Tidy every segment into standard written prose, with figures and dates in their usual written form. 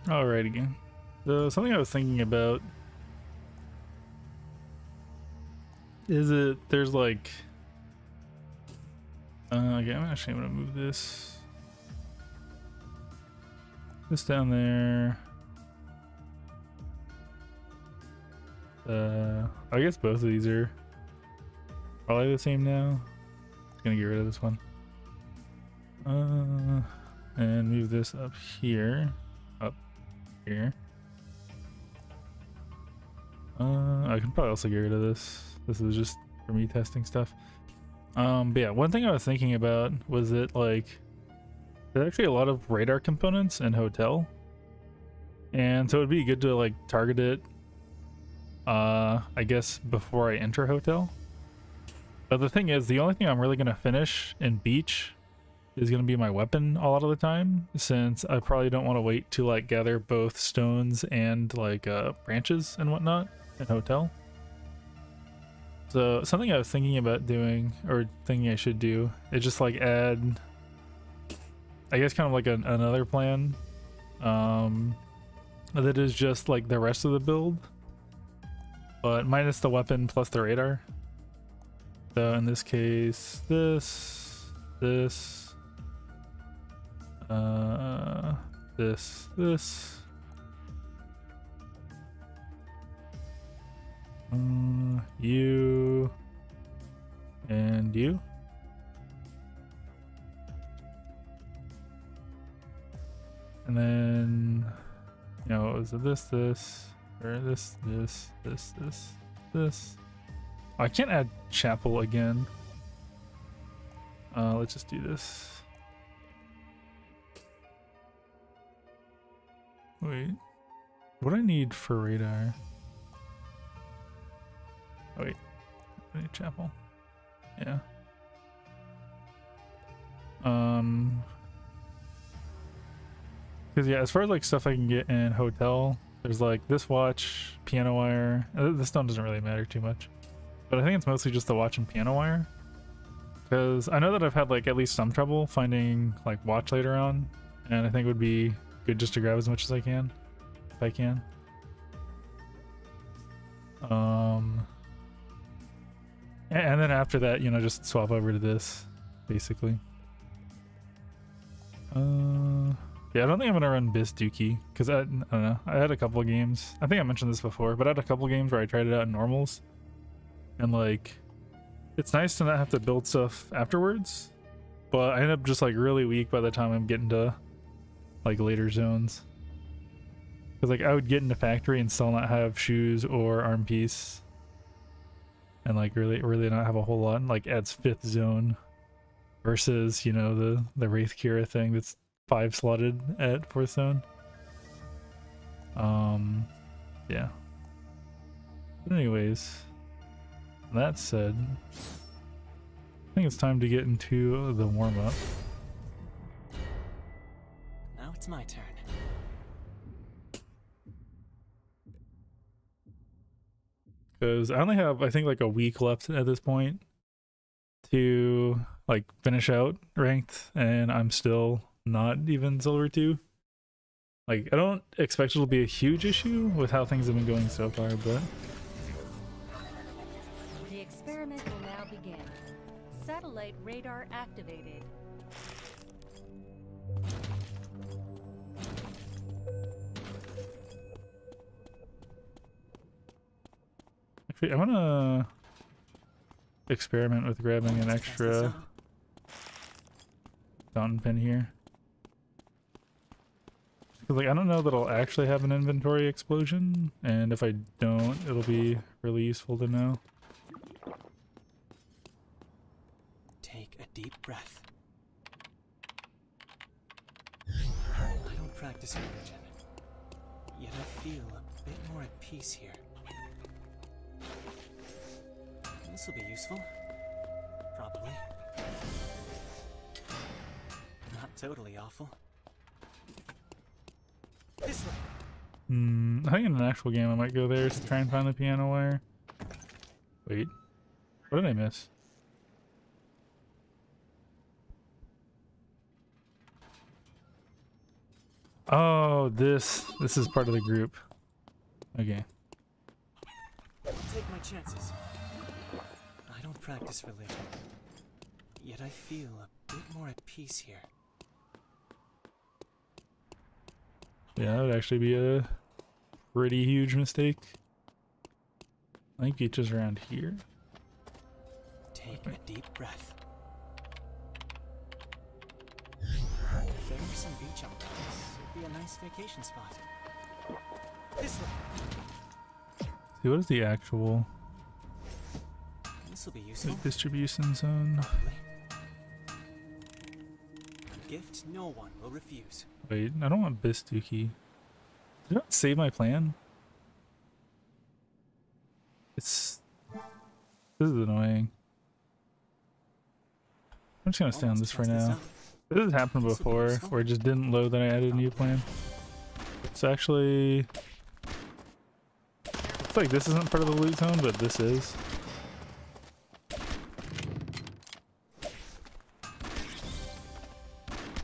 Alright again. So something I was thinking about is there's like okay, I'm actually gonna move this down there. I guess both of these are probably the same now. Just gonna get rid of this one. And move this up here. Here. I can probably also get rid of this. This is just for me testing stuff. But yeah, one thing I was thinking about was that like there's actually a lot of radar components in hotel, and so it'd be good to like target it. I guess before I enter hotel. But the thing is, the only thing I'm really gonna finish in beach is going to be my weapon a lot of the time, since I probably don't want to wait to like gather both stones and like branches and whatnot in hotel. So something I was thinking about doing, or thinking I should do, is just like add, I guess kind of like another plan that is just like the rest of the build, but minus the weapon plus the radar. So in this case, this you and you. And then, you know, what was it? This, or this. Oh, I can't add chapel again. Let's just do this. Wait, what do I need for radar? Oh, wait, I need chapel. Yeah. Because yeah, as far as like stuff I can get in hotel, there's like this watch, piano wire. This stone doesn't really matter too much, but I think it's mostly just the watch and piano wire. Because I know that I've had like at least some trouble finding like watch later on, and I think it would be good just to grab as much as I can, if I can. And then after that, you know, just swap over to this, basically. Yeah, I don't think I'm gonna run Bis Duki, because I don't know, I had a couple of games, I think I mentioned this before, but I had a couple of games where I tried it out in normals, and like, it's nice to not have to build stuff afterwards, but I end up just like really weak by the time I'm getting to like later zones. Because like I would get into factory and still not have shoes or arm piece, and like really not have a whole lot, and like adds 5th zone versus, you know, the Wraith Kira thing that's 5 slotted at 4th zone. Yeah, but anyways, that said, I think it's time to get into the warm-up. Now it's my turn. Because I only have, I think, like a week left at this point to like finish out ranked, and I'm still not even silver 2. Like, I don't expect it'll be a huge issue with how things have been going so far, but the experiment will now begin. Satellite radar activated. actually I want to experiment with grabbing an extra fountain pen here. Because like, I don't know that I'll actually have an inventory explosion, and if I don't, it'll be really useful to know. Take a deep breath. I don't practice religion, yet I feel a bit more at peace here. This will be useful. Probably. Not totally awful. This way. I think in an actual game I might go there to try and find the piano wire. Wait, what did I miss? Oh, this is part of the group. Okay. I'll take my chances. I don't practice religion, yet I feel a bit more at peace here. Yeah, that would actually be a pretty huge mistake. I think beach is around here. Take a deep breath. If there were some beach umbrellas, it'd be a nice vacation spot. This way. See, what is the actual This will be useful. distribution zone? A gift no one will refuse. Wait, I don't want Duki. Did I not save my plan? This is annoying. I'm just gonna stay on this for now. This has happened before, where it just didn't load that I added a new plan. It's actually... Looks like this isn't part of the loot zone, but this is.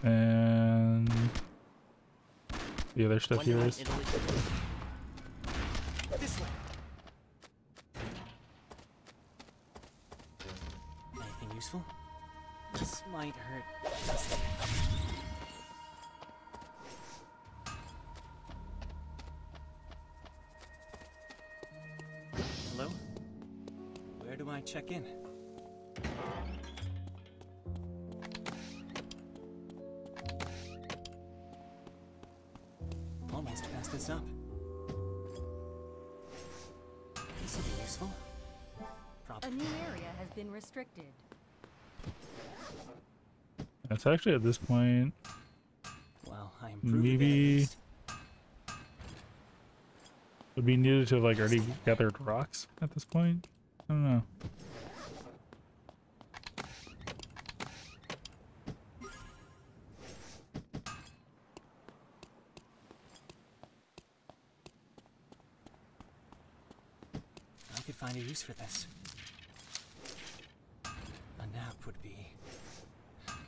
And... the other stuff here is... This way. Anything useful? This might hurt. Hello? Where do I check in? Almost passed this up. This will be useful. A new area has been restricted. It's actually at this point, Well, I improved maybe it. would be needed to have like already gathered rocks at this point. I don't know. I could find a use for this. A nap would be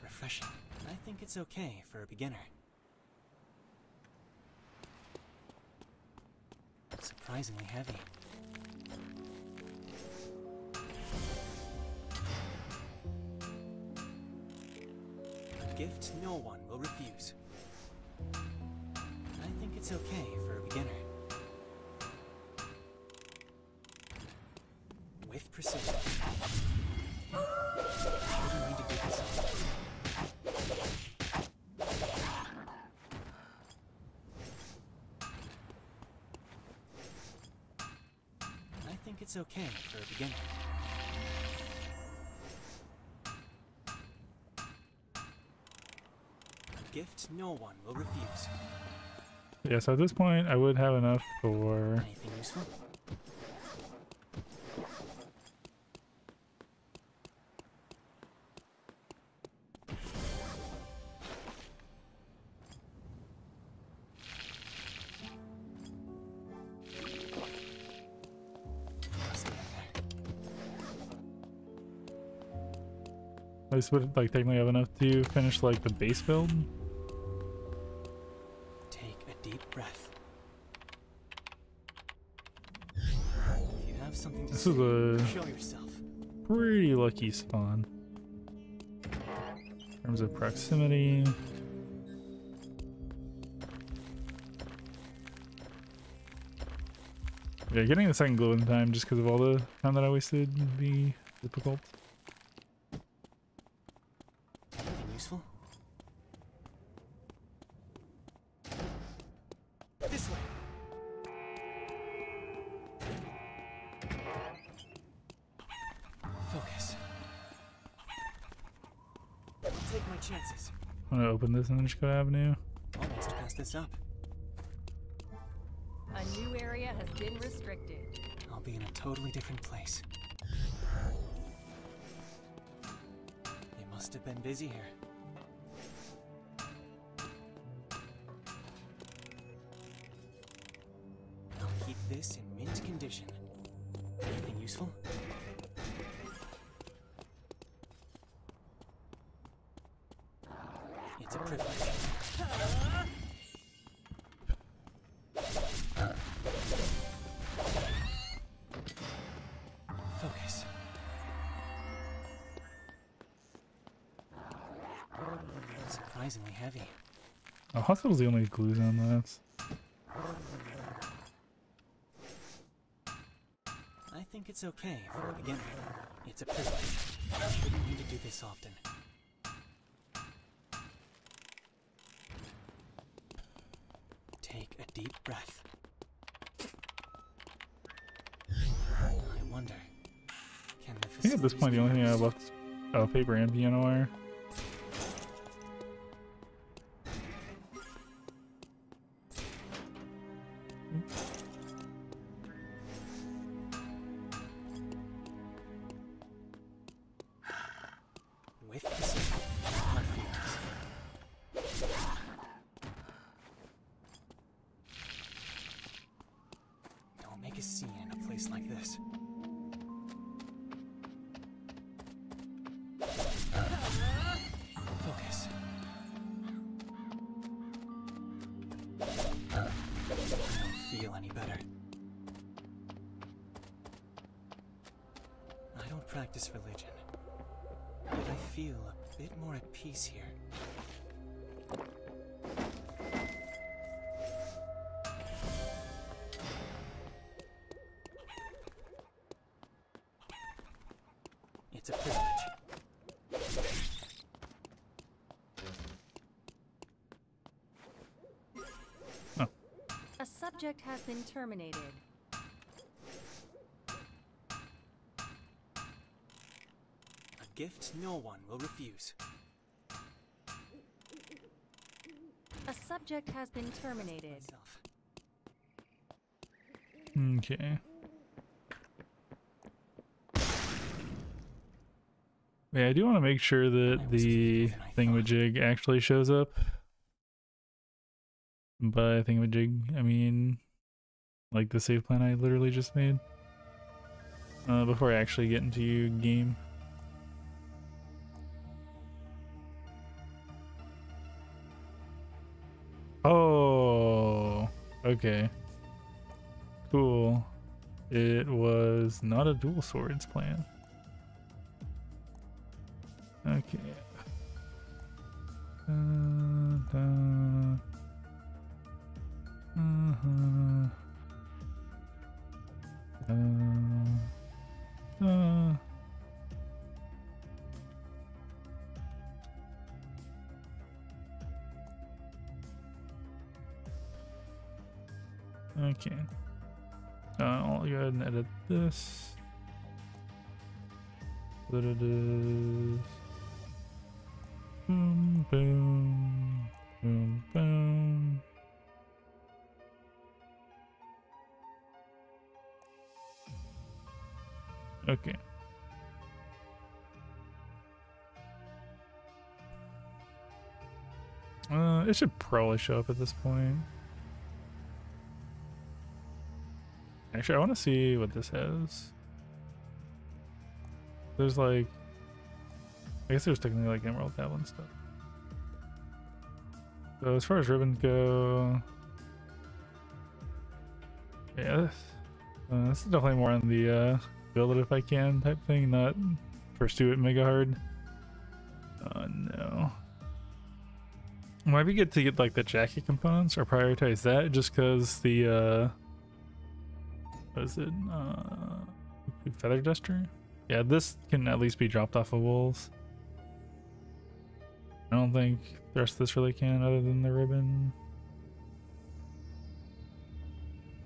refreshing. I think it's okay for a beginner. Surprisingly heavy. A gift no one will refuse. I think it's okay for a beginner. With precision. What do you need to do this on? I think it's okay for a beginner. A gift no one will refuse. Yeah, so at this point I would have enough for... Anything useful? I just would like technically have enough to finish like the base build. Take a deep breath. If you have something to This say, is a show yourself. pretty lucky spawn. In terms of proximity. Yeah, getting the second glow in time just because of all the time that I wasted would be difficult. Anything useful? This way. Focus. I'll take my chances. I'm gonna open this and then just go to Avenue. Almost passed this up. A new area has been restricted. I'll be in a totally different place. You must have been busy here. I'll keep this in mint condition. Anything useful? It's a privilege. surprisingly heavy. Oh, hospital's the only glue zone left. I think it's okay for a beginner. It's a privilege. Shouldn't need to do this often. Take a deep breath. I wonder, can the I think at this point the only thing I have left is paper and piano wire. with precision, hard feelings. Don't make a scene in a place like this. Focus. I don't feel any better. I don't practice religion, yet I feel a bit more at peace here. It's a privilege. A subject has been terminated. A gift no one will refuse. A subject has been terminated. Myself. Okay. Yeah, I do want to make sure that the thingamajig actually shows up. By thingamajig, I mean like the save plan I literally just made. Before I actually get into game. Oh, okay. Cool. It was not a dual swords plan. Okay. Okay. I'll go ahead and edit this. What it is. Boom, boom, boom, boom. Okay. It should probably show up at this point. Actually, I want to see what this has. There's like, I guess there's technically like emerald tablet and stuff. So as far as ribbons go, yeah, this is definitely more on the build it if I can type thing, not pursue it mega hard. No. Might be good to get like the jacket components or prioritize that just because the what is it? Feather duster? Yeah, this can at least be dropped off of wolves. I don't think the rest of this really can other than the ribbon.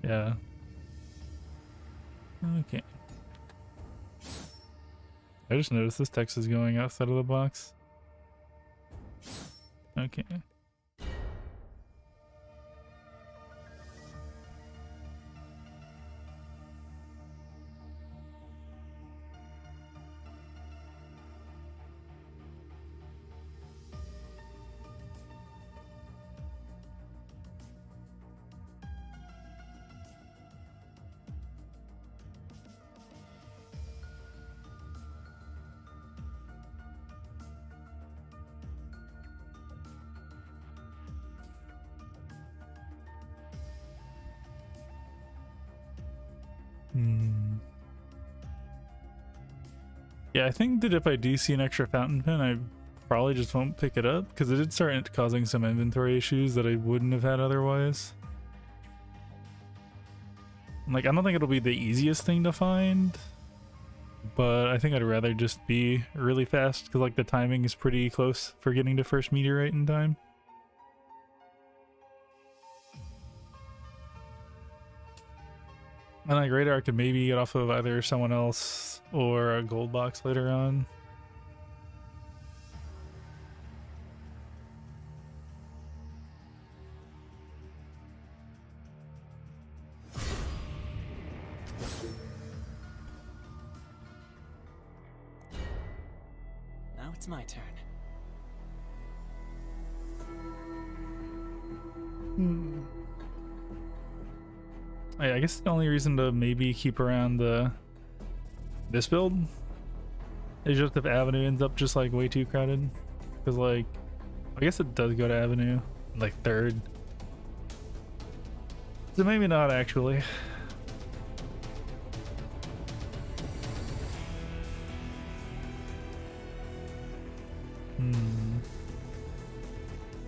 Yeah. Okay. I just noticed this text is going outside of the box. Okay. Yeah, I think that if I do see an extra fountain pen, I probably just won't pick it up because it did start causing some inventory issues that I wouldn't have had otherwise. Like, I don't think it'll be the easiest thing to find, but I think I'd rather just be really fast because like the timing is pretty close for getting to first meteorite in time. And like radar could maybe get off of either someone else or a gold box later on. Now it's my turn. I guess the only reason to maybe keep around this build is just if Avenue ends up just like way too crowded. Because like, I guess it does go to Avenue, like third. So maybe not actually.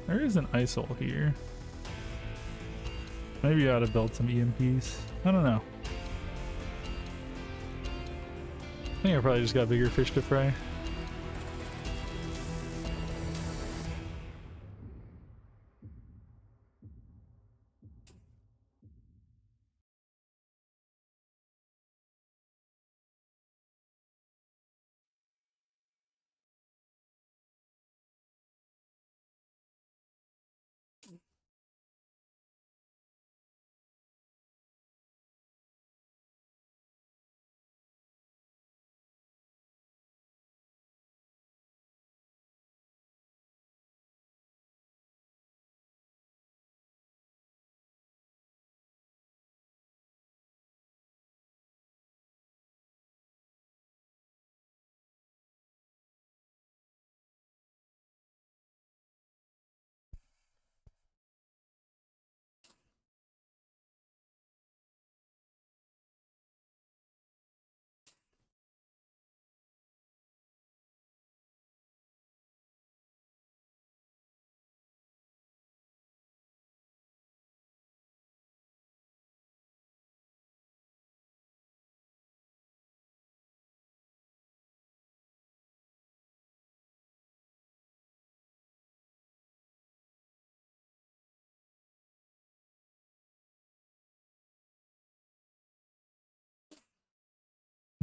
There is an ISOL here. Maybe I ought to build some EMPs. I don't know. I think I probably just got bigger fish to fry.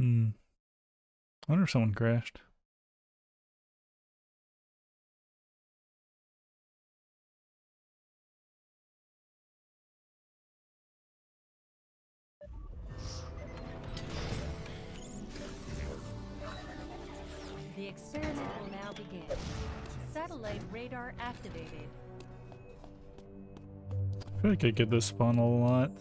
I wonder if someone crashed. The experiment will now begin. Satellite radar activated. I feel like I get this spawn a lot.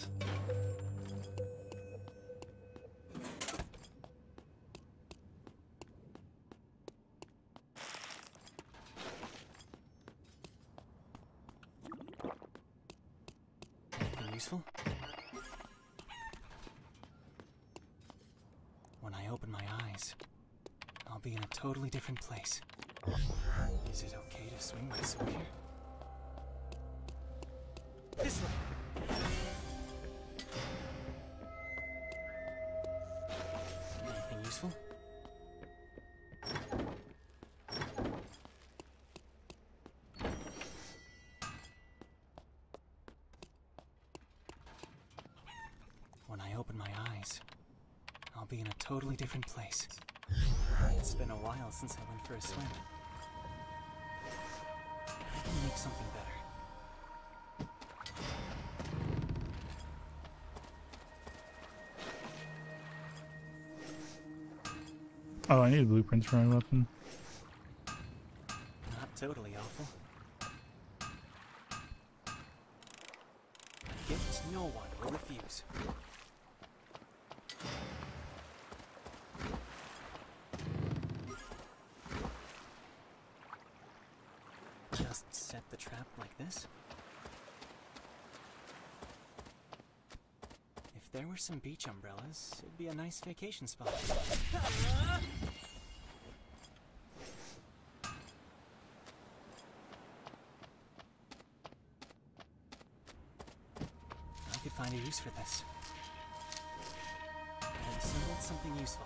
Anything useful? When I open my eyes, I'll be in a totally different place. Is it okay to swing my sword here? This way! Anything useful? When I open my eyes, I'll be in a totally different place. It's been a while since I went for a swim. I can make something better. Oh, I need blueprints for my weapon. Not totally awful. Gift no one will refuse. Just set the trap like this. If there were some beach umbrellas, it'd be a nice vacation spot. could find a use for this. I've assembled something useful.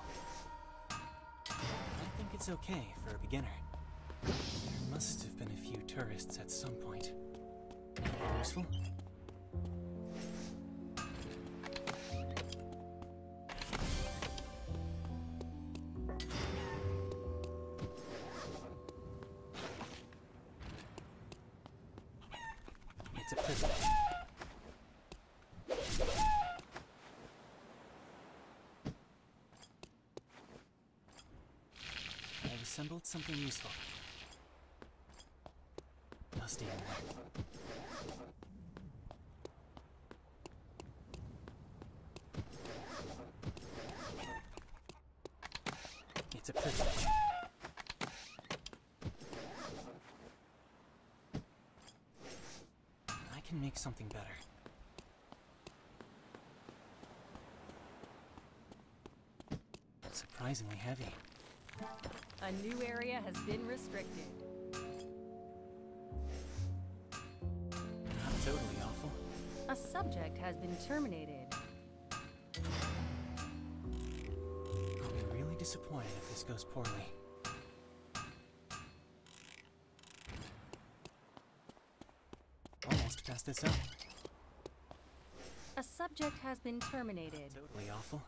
I think it's okay for a beginner. There must have been a few tourists at some point. Anything useful? It's a privilege. I've assembled something useful. Dusty in there. It's a privilege. I can make something better. Surprisingly heavy. A new area has been restricted. Not totally awful. A subject has been terminated. I'll be really disappointed if this goes poorly. Almost passed this up. A subject has been terminated. Totally awful.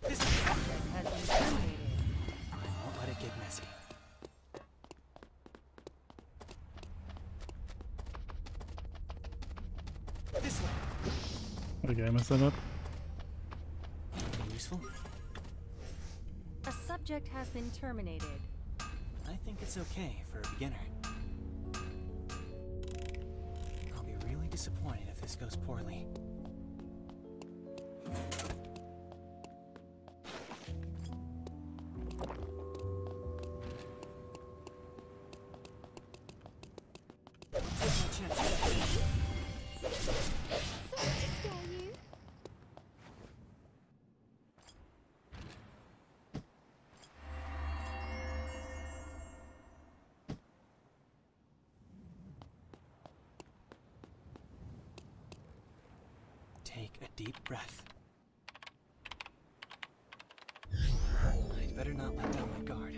This Subject has been terminated. I won't let it get messy. This way. Okay, I messed that up. Anything useful? A subject has been terminated. I think it's okay for a beginner. I'll be really disappointed if this goes poorly. Take my chances. Take a deep breath. I'd better not let down my guard.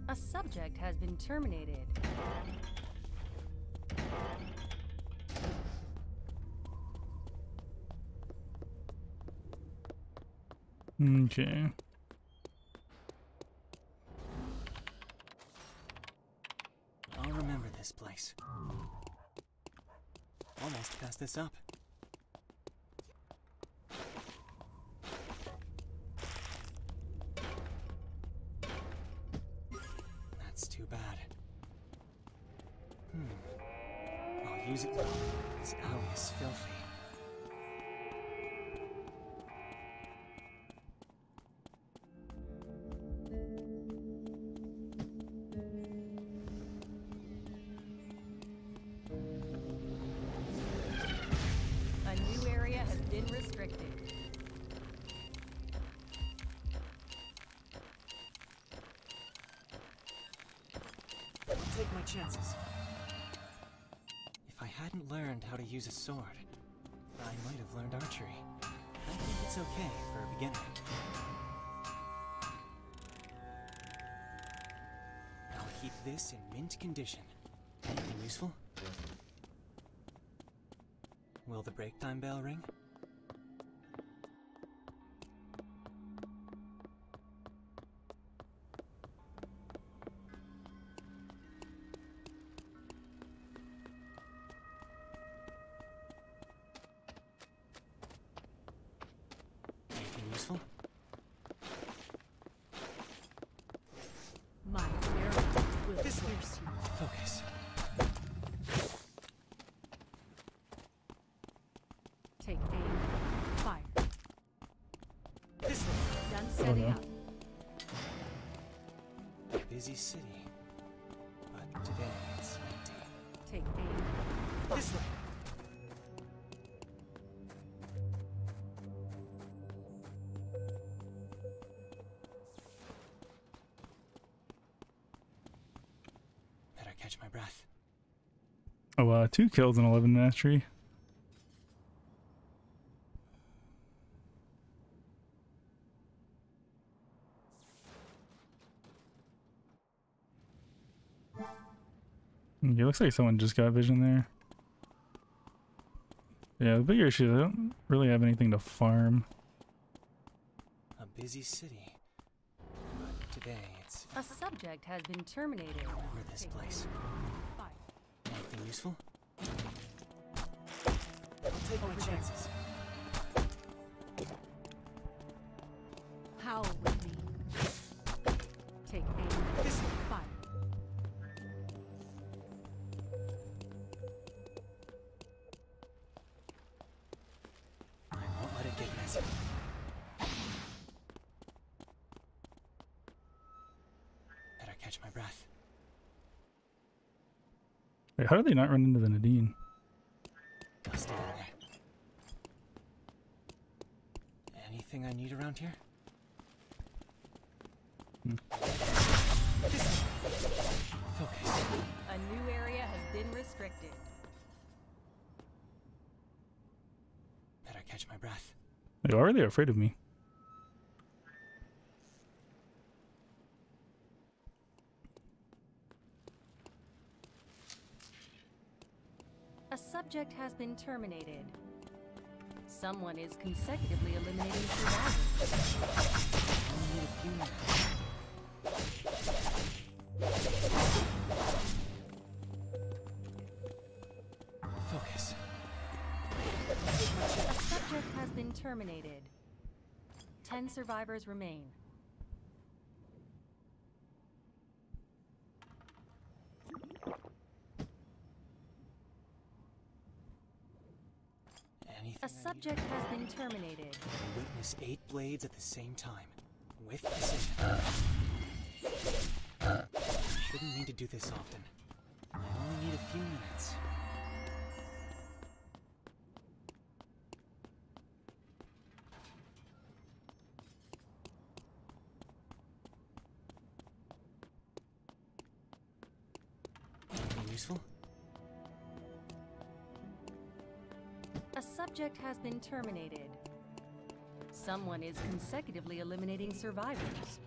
A subject has been terminated. Okay. I'll remember this place. Almost passed this up. That's too bad. I'll use it well. This alley is filthy. A new area has been restricted. I'll take my chances. If I hadn't learned how to use a sword, I might have learned archery. I think it's okay for a beginner. I'll keep this in mint condition. Anything useful? Will the break time bell ring? Anything useful? My arrow will This way. pierce you. Focus. Take aim. Fire. This way. Done setting no. up. Busy city. But today it's empty. Take aim. This way. Better catch my breath. Oh, 2 kills and 11 mastery. It looks like someone just got vision there. Yeah, the bigger issue is I don't really have anything to farm. A busy city. But today it's... A subject has been terminated. Remember this place. Anything useful? I'll take my chances. Howl with me. Take aim. This way. Fire. I won't let it get messy. Better catch my breath. Wait, how did they not run into the Nadine? I'll stay in there. Anything I need around here? Focus. A new area has been restricted. Better catch my breath. Wait, why are they afraid of me? A subject has been terminated. Someone is consecutively eliminating survivors. Only need a few minutes. Focus. A subject has been terminated. 10 survivors remain. Anything A subject has been terminated. Witness 8 blades at the same time, with precision. Shouldn't need to do this often. I only need a few minutes. Anything useful? A subject has been terminated. Someone is consecutively eliminating survivors.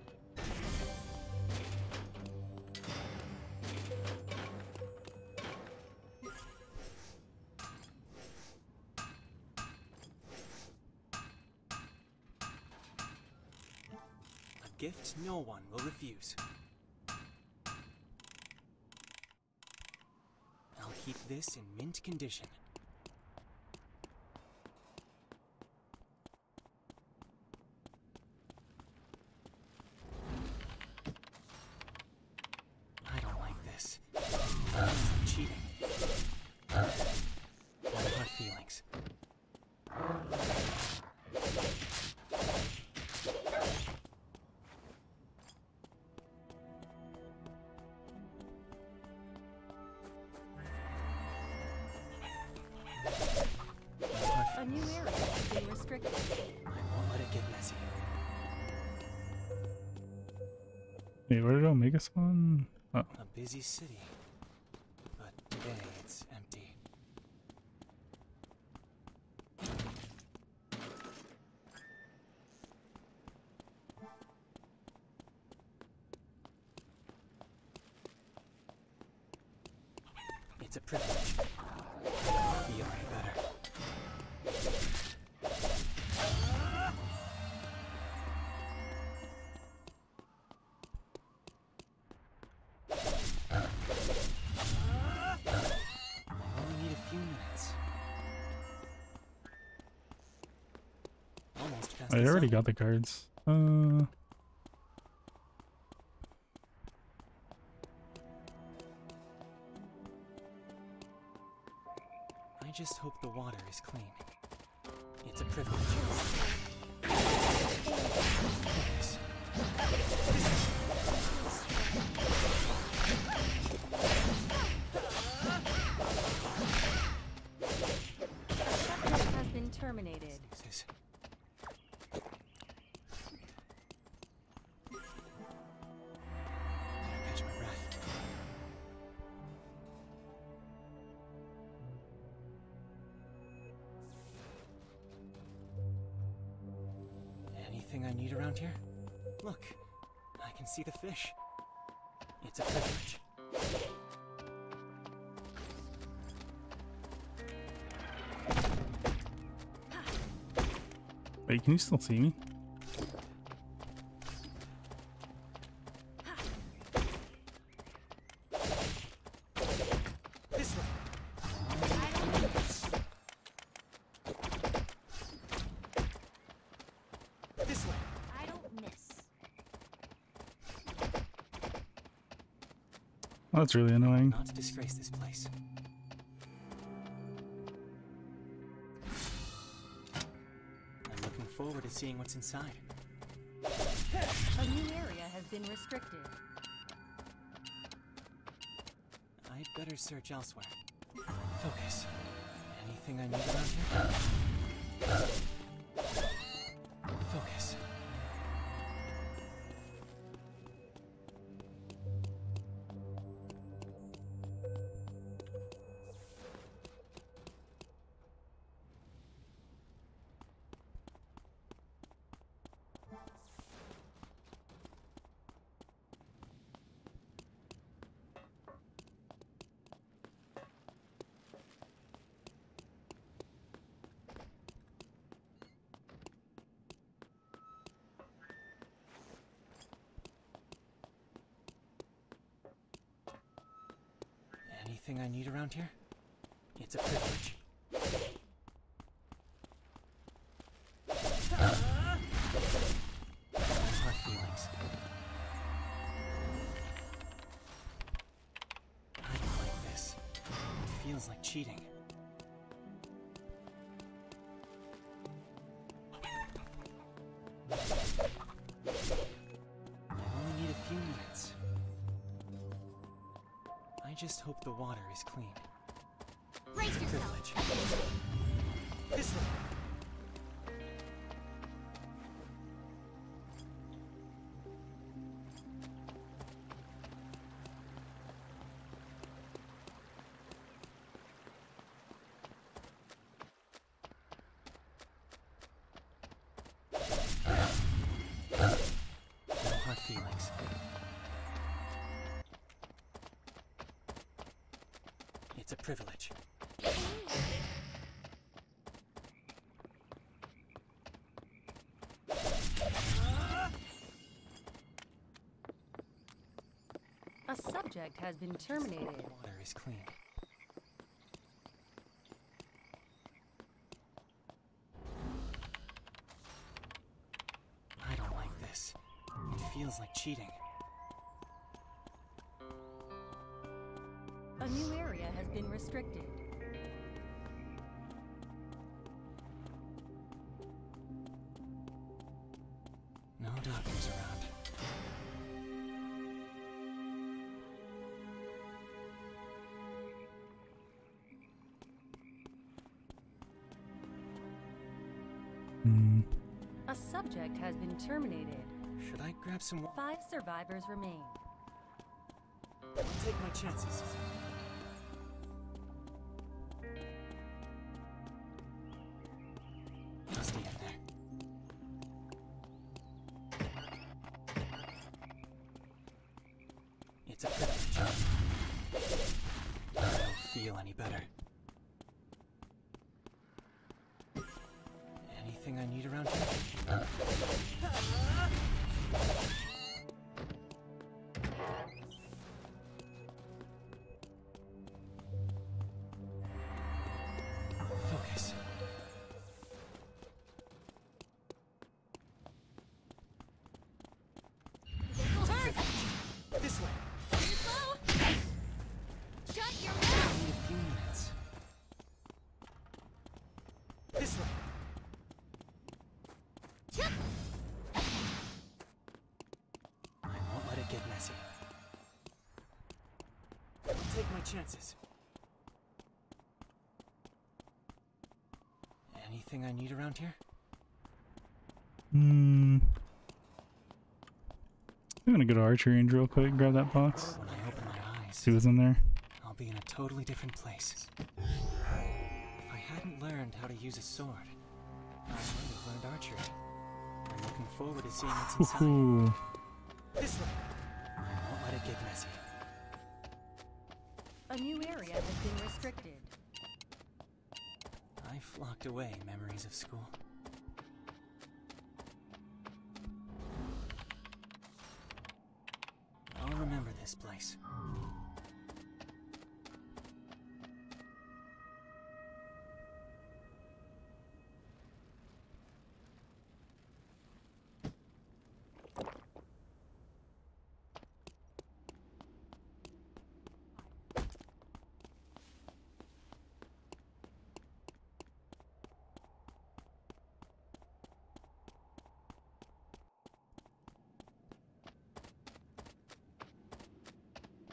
A gift no one will refuse. I'll keep this in mint condition. I don't like this. It's cheating. No hard feelings. A new area has been restricted. I won't let it get messy. Wait, where did Omega spawn? Oh. A busy city. But today it's empty. It's a privilege. Feeling better. I only need a few minutes. Almost past I the already sun. got the cards. I just hope the water is clean. It's a privilege. Focus. terminated. Excuses. Gotta catch my breath. Anything I need around here? Look, I can see the fish. It's a privilege. Wait, can you still see me? This way. This way. I don't miss. Oh, that's really annoying. Not to disgrace this place. I'm looking forward to seeing what's inside. A new area has been restricted. I'd better search elsewhere. Focus. Anything I need around here? Focus. Anything I need around here? It's a privilege. Hard feelings. I don't like this. It feels like cheating. I only need a few minutes. I just hope the water is clean. Brace yourself. Privilege. This way. No hard feelings. It's a privilege. A subject has been terminated. Water is clean. I don't like this. It feels like cheating. A new area has been restricted. No doctors around. A subject has been terminated. Should I grab some water? 5 survivors remain. Take my chances. I'll stay in there. It's a privilege. I don't feel any better. Anything I need around here? Focus. This way. Shut your Only a few minutes. This way. I won't let it get messy. Take my chances. Anything I need around here? I'm gonna go to archery range real quick, grab that box. When I open my eyes, See what's in there. I'll be in a totally different place. If I hadn't learned how to use a sword, I might have learned archery. I'm looking forward to seeing what's inside. Ooh. This way! I won't let it get messy. A new area has been restricted. I flocked away memories of school. I'll remember this place.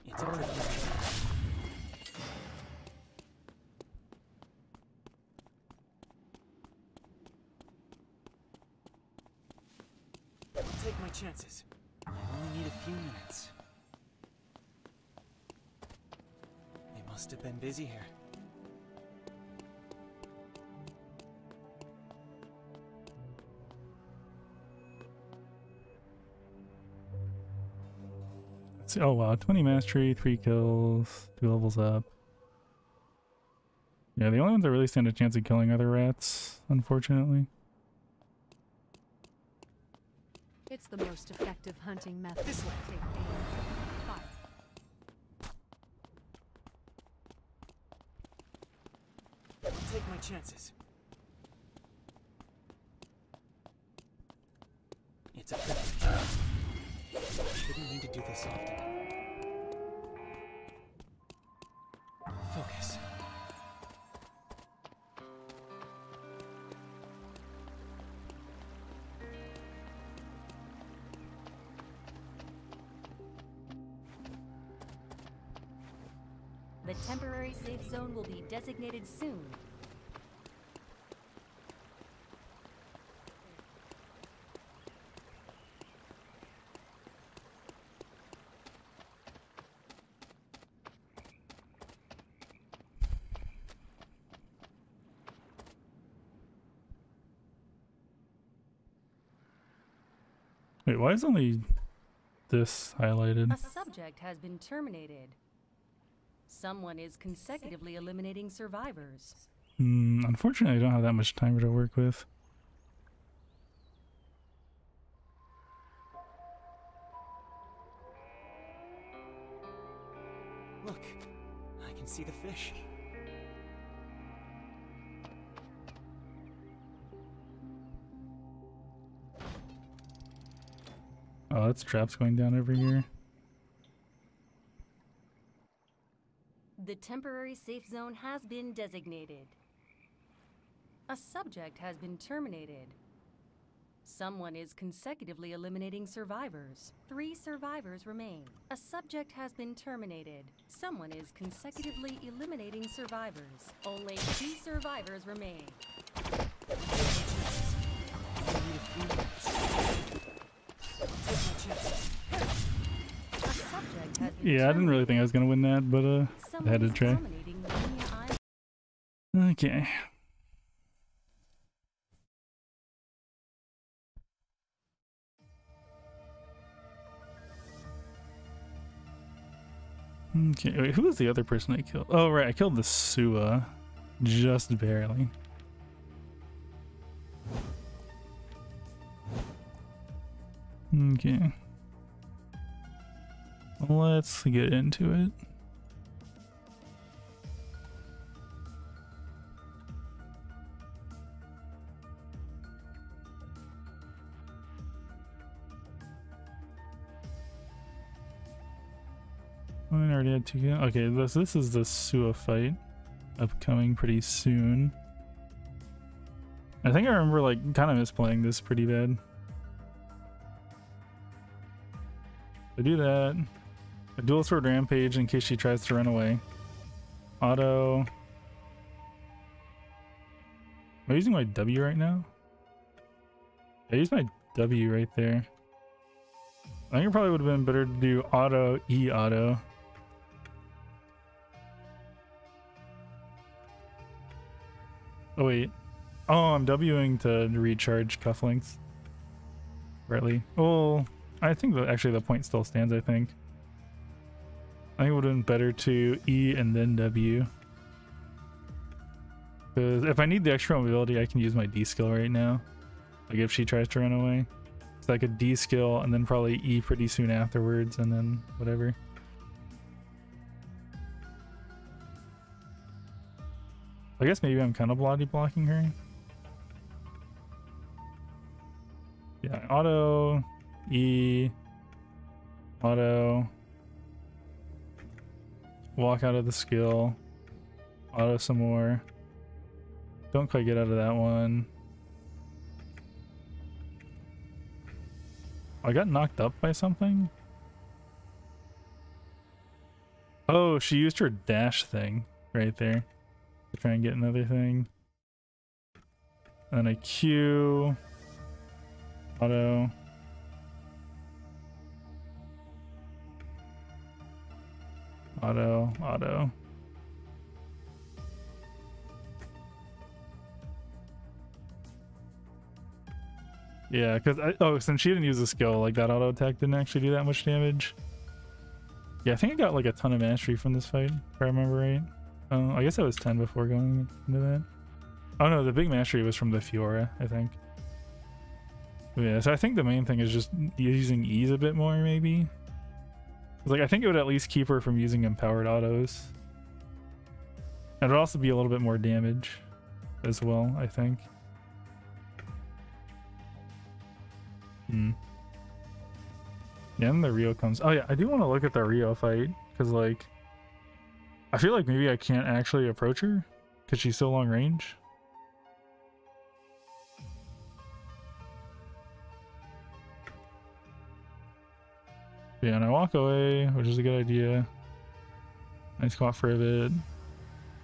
It's a privilege. I'll take my chances. I only need a few minutes. They must have been busy here. Oh wow, 20 mastery, 3 kills, 2 levels up. Yeah, the only ones that really stand a chance of killing are the rats, unfortunately. It's the most effective hunting method. This way. Take aim. Fire. I'll take my chances. It's a privilege. I shouldn't need to do this often. Focus. The temporary safe zone will be designated soon. Wait, why is only this highlighted? A subject has been terminated. Someone is consecutively eliminating survivors. Unfortunately, I don't have that much time to work with. Look, I can see the fish. Oh, that's traps going down over here. The temporary safe zone has been designated. A subject has been terminated. Someone is consecutively eliminating survivors. 3 survivors remain. A subject has been terminated. Someone is consecutively eliminating survivors. Only 2 survivors remain. I need a few minutes. Take my chances. A subject has been Yeah, I didn't really think I was gonna win that, but I had to try. dominating Linear Island. Okay. Okay, wait, who was the other person I killed? Oh, right, I killed the Sua. Just barely. Okay. Let's get into it. I already had 2 kills. Okay, this is the Sua fight upcoming pretty soon. I think I remember like kind of misplaying this pretty bad. I do that. A dual sword rampage in case she tries to run away. Auto. Am I using my W right now? I used my W right there. I think it probably would have been better to do auto, E auto. Oh wait. Oh, I'm Wing to recharge cufflinks. Rightly. Well, I think that actually the point still stands, I think. I think it would have been better to E and then W. Because if I need the extra mobility, I can use my D skill right now. Like if she tries to run away. So I could D skill and then probably E pretty soon afterwards and then whatever. I guess maybe I'm kind of bloody blocking her. Yeah, auto, E, auto, walk out of the skill, auto some more. Don't quite get out of that one. I got knocked up by something? Oh, she used her dash thing right there to try and get another thing. And a Q, auto. Auto, auto. Yeah, because since she didn't use a skill, like that auto attack didn't actually do that much damage. Yeah, I think I got like a ton of mastery from this fight, if I remember right. I guess I was 10 before going into that. Oh no, the big mastery was from the Fiora, I think. Yeah, so I think the main thing is just using ease a bit more, maybe. Like, I think it would at least keep her from using empowered autos. And it would also be a little bit more damage as well, I think. Yeah, and the Rio comes. Oh yeah, I do want to look at the Rio fight because like I feel like maybe I can't actually approach her because she's so long range. Yeah, and I walk away, which is a good idea. I squat for a bit.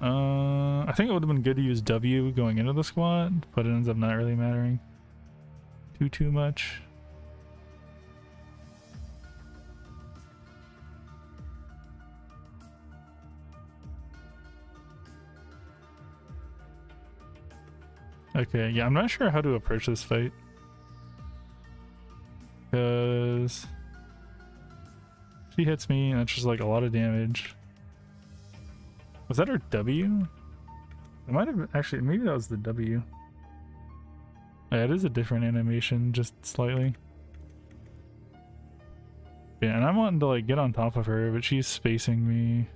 I think it would have been good to use W going into the squat, but it ends up not really mattering too much. Okay, yeah, I'm not sure how to approach this fight. Because she hits me and that's just like a lot of damage. Was that her W? It might have actually, maybe that was the W. Yeah, it is a different animation, just slightly. Yeah, and I'm wanting to like get on top of her, but she's spacing me.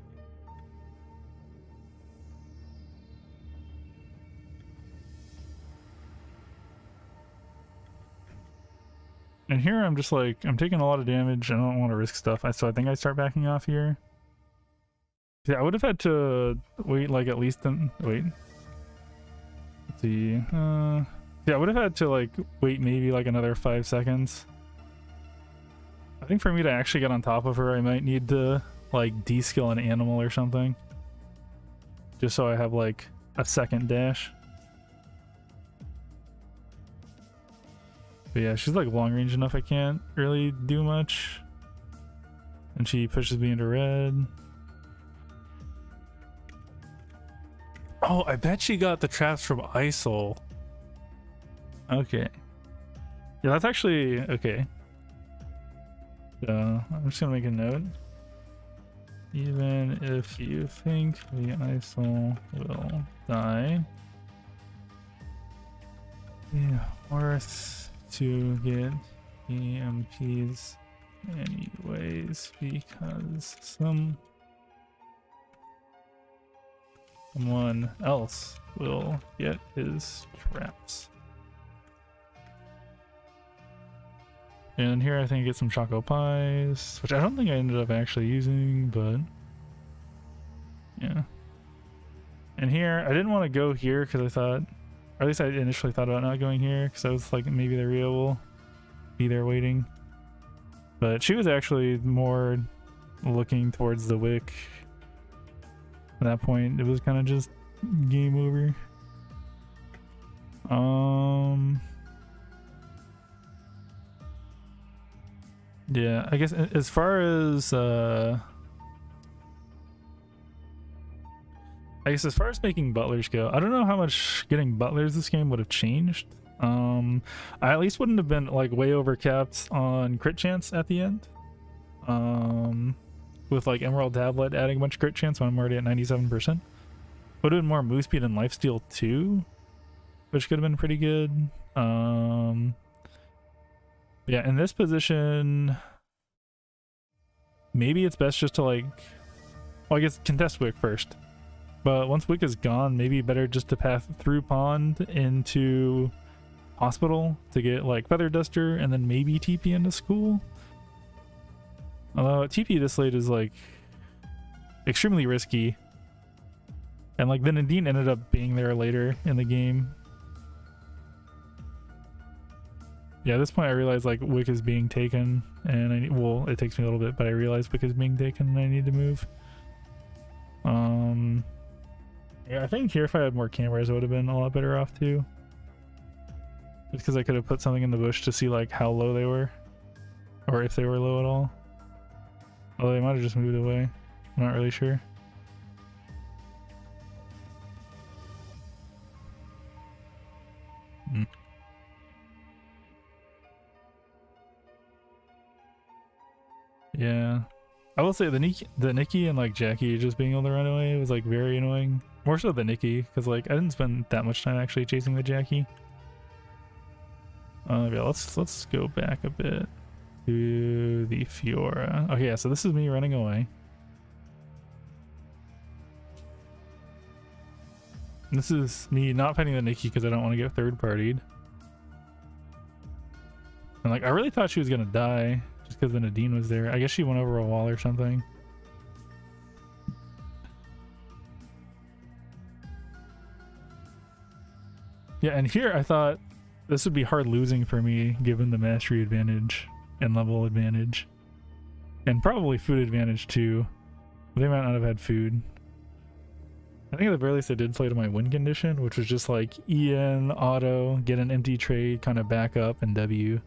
And here I'm just like, I'm taking a lot of damage. I don't want to risk stuff. So I think I start backing off here. Yeah, I would have had to wait like at least, wait. Let's see. Yeah, I would have had to like wait maybe like another 5 seconds. I think for me to actually get on top of her, I might need to like de-skill an animal or something. Just so I have like a second dash. But yeah, she's like long range enough I can't really do much. And she pushes me into red. Oh, I bet she got the traps from ISOL. Okay. Yeah, that's actually okay. So I'm just gonna make a note. Even if you think the ISOL will die, yeah, worth to get EMPs anyways because someone else will get his traps. And here I think I get some Choco Pies, which I don't think I ended up actually using, but yeah. And here, I didn't want to go here because I thought, or at least I initially thought about not going here because I was like, maybe the Rio will be there waiting. But she was actually more looking towards the wick. At that point, it was kind of just game over. Yeah, I guess as far as making butlers go, I don't know how much getting butlers this game would have changed. I at least wouldn't have been like way overcapped on crit chance at the end. With like Emerald Tablet adding a bunch of crit chance when I'm already at 97%. Would have been more move speed and lifesteal too, which could have been pretty good. Yeah, in this position, maybe it's best just to like, well, I guess contest Wick first. But once Wick is gone, maybe better just to path through Pond into Hospital to get like Feather Duster and then maybe TP into school. Although TP this late is like extremely risky. And like the Nadine ended up being there later in the game. Yeah, at this point I realized like Wick is being taken and I need, well, it takes me a little bit, but I realized Wick is being taken and I need to move. Yeah, I think here if I had more cameras I would have been a lot better off too. Just because I could have put something in the bush to see like how low they were. Or if they were low at all. Although they might have just moved away. I'm not really sure. Yeah. I will say the Nikki and like Jackie just being able to run away was like very annoying. More so the Nikki, because like I didn't spend that much time actually chasing the Jackie. Yeah, let's go back a bit to the Fiora. Okay, yeah, so this is me running away. This is me not fighting the Nikki because I don't want to get third partied. And like I really thought she was gonna die just because the Nadine was there. I guess she went over a wall or something. Yeah, and here I thought this would be hard losing for me given the mastery advantage and level advantage. And probably food advantage too. They might not have had food. I think at the very least I did play to my win condition, which was just like EN, auto, get an empty trade, kind of back up, and W.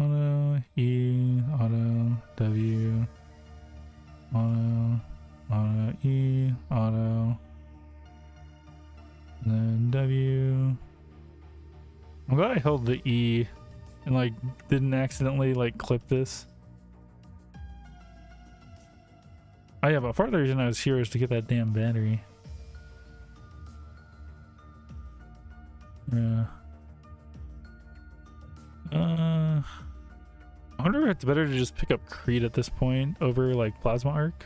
Auto, E, auto, W, auto, auto, E, auto, and then W. I'm glad I held the E and like didn't accidentally like clip this. Oh yeah, but part of the reason I was here is to get that damn battery. Yeah. I wonder if it's better to just pick up Creed at this point over like Plasma Arc.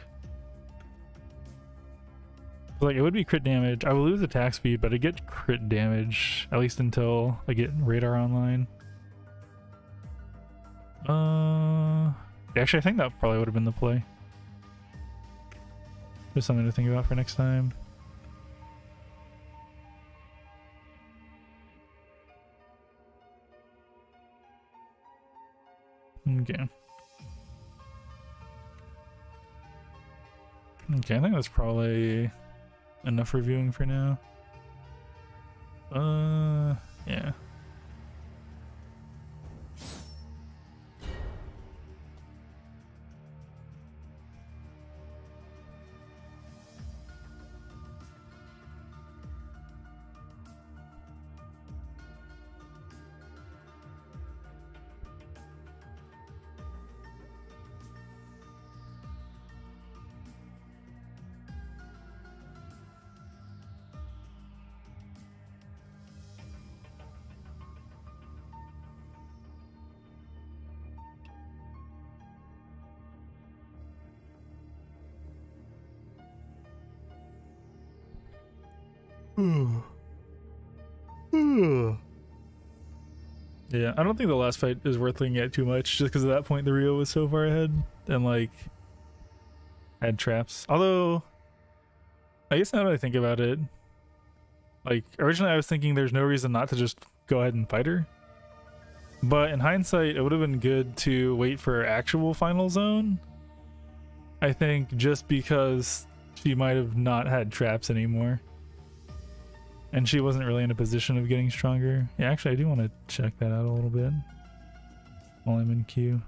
Like it would be crit damage. I will lose attack speed, but I get crit damage at least until I get Radar online. Actually I think that probably would have been the play. Just something to think about for next time. Okay. Okay, I think that's probably enough reviewing for now. Yeah. Yeah, I don't think the last fight is worth looking at too much just because at that point the Rio was so far ahead and like had traps. Although I guess now that I think about it, like originally I was thinking there's no reason not to just go ahead and fight her. But in hindsight, it would have been good to wait for actual final zone. I think just because she might have not had traps anymore. And she wasn't really in a position of getting stronger. Yeah, actually, I do want to check that out a little bit while I'm in queue.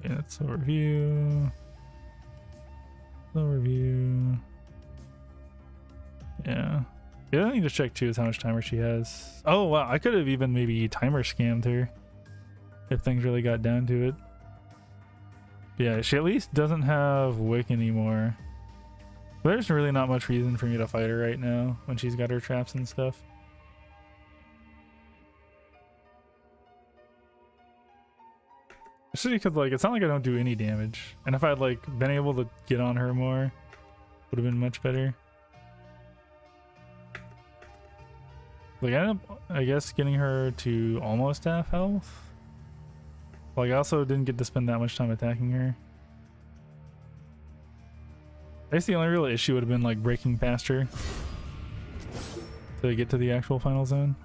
Yeah, that's overview. Overview. Yeah. The other thing to check too is how much timer she has. Oh wow, I could have even maybe timer scammed her if things really got down to it. Yeah, she at least doesn't have Wick anymore. There's really not much reason for me to fight her right now when she's got her traps and stuff. Especially because like it's not like I don't do any damage, and if I'd like been able to get on her more, would have been much better. Like I ended up, I guess, getting her to almost half health. Like I also didn't get to spend that much time attacking her. I guess the only real issue would have been like breaking past her to get to the actual final zone.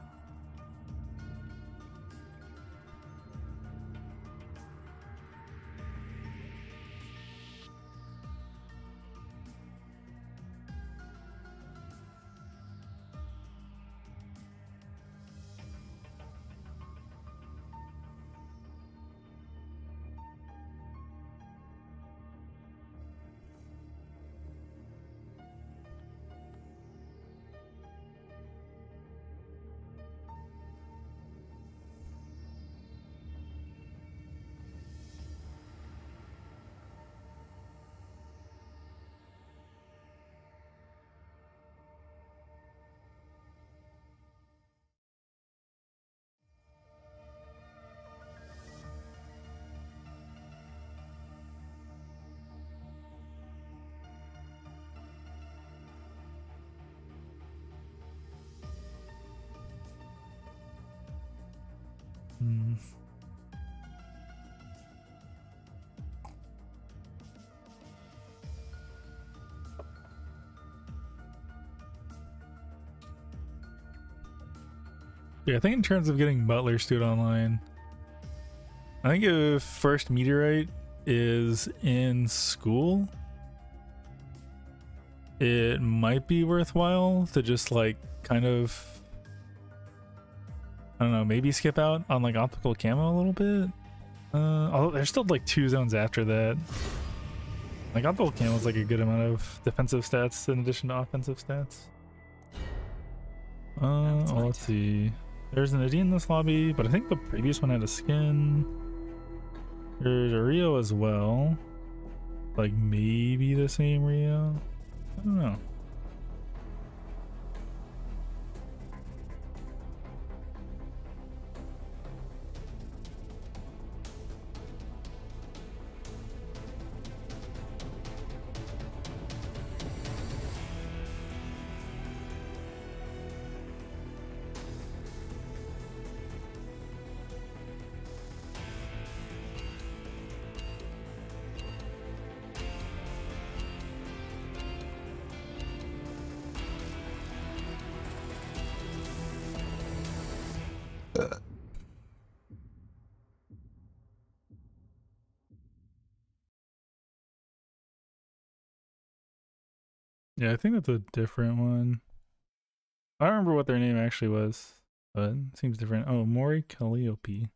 Yeah, I think in terms of getting Butler Stood online, I think if first meteorite is in school, it might be worthwhile to just like kind of, I don't know, maybe skip out on like optical camo a little bit. Although there's still like 2 zones after that. Like optical camo is like a good amount of defensive stats in addition to offensive stats. Well, let's see. There's an Eddie in this lobby, but I think the previous one had a skin. There's a Rio as well. Like maybe the same Rio. I don't know. Yeah, I think that's a different one. I don't remember what their name actually was, but it seems different. Oh, Mori Calliope.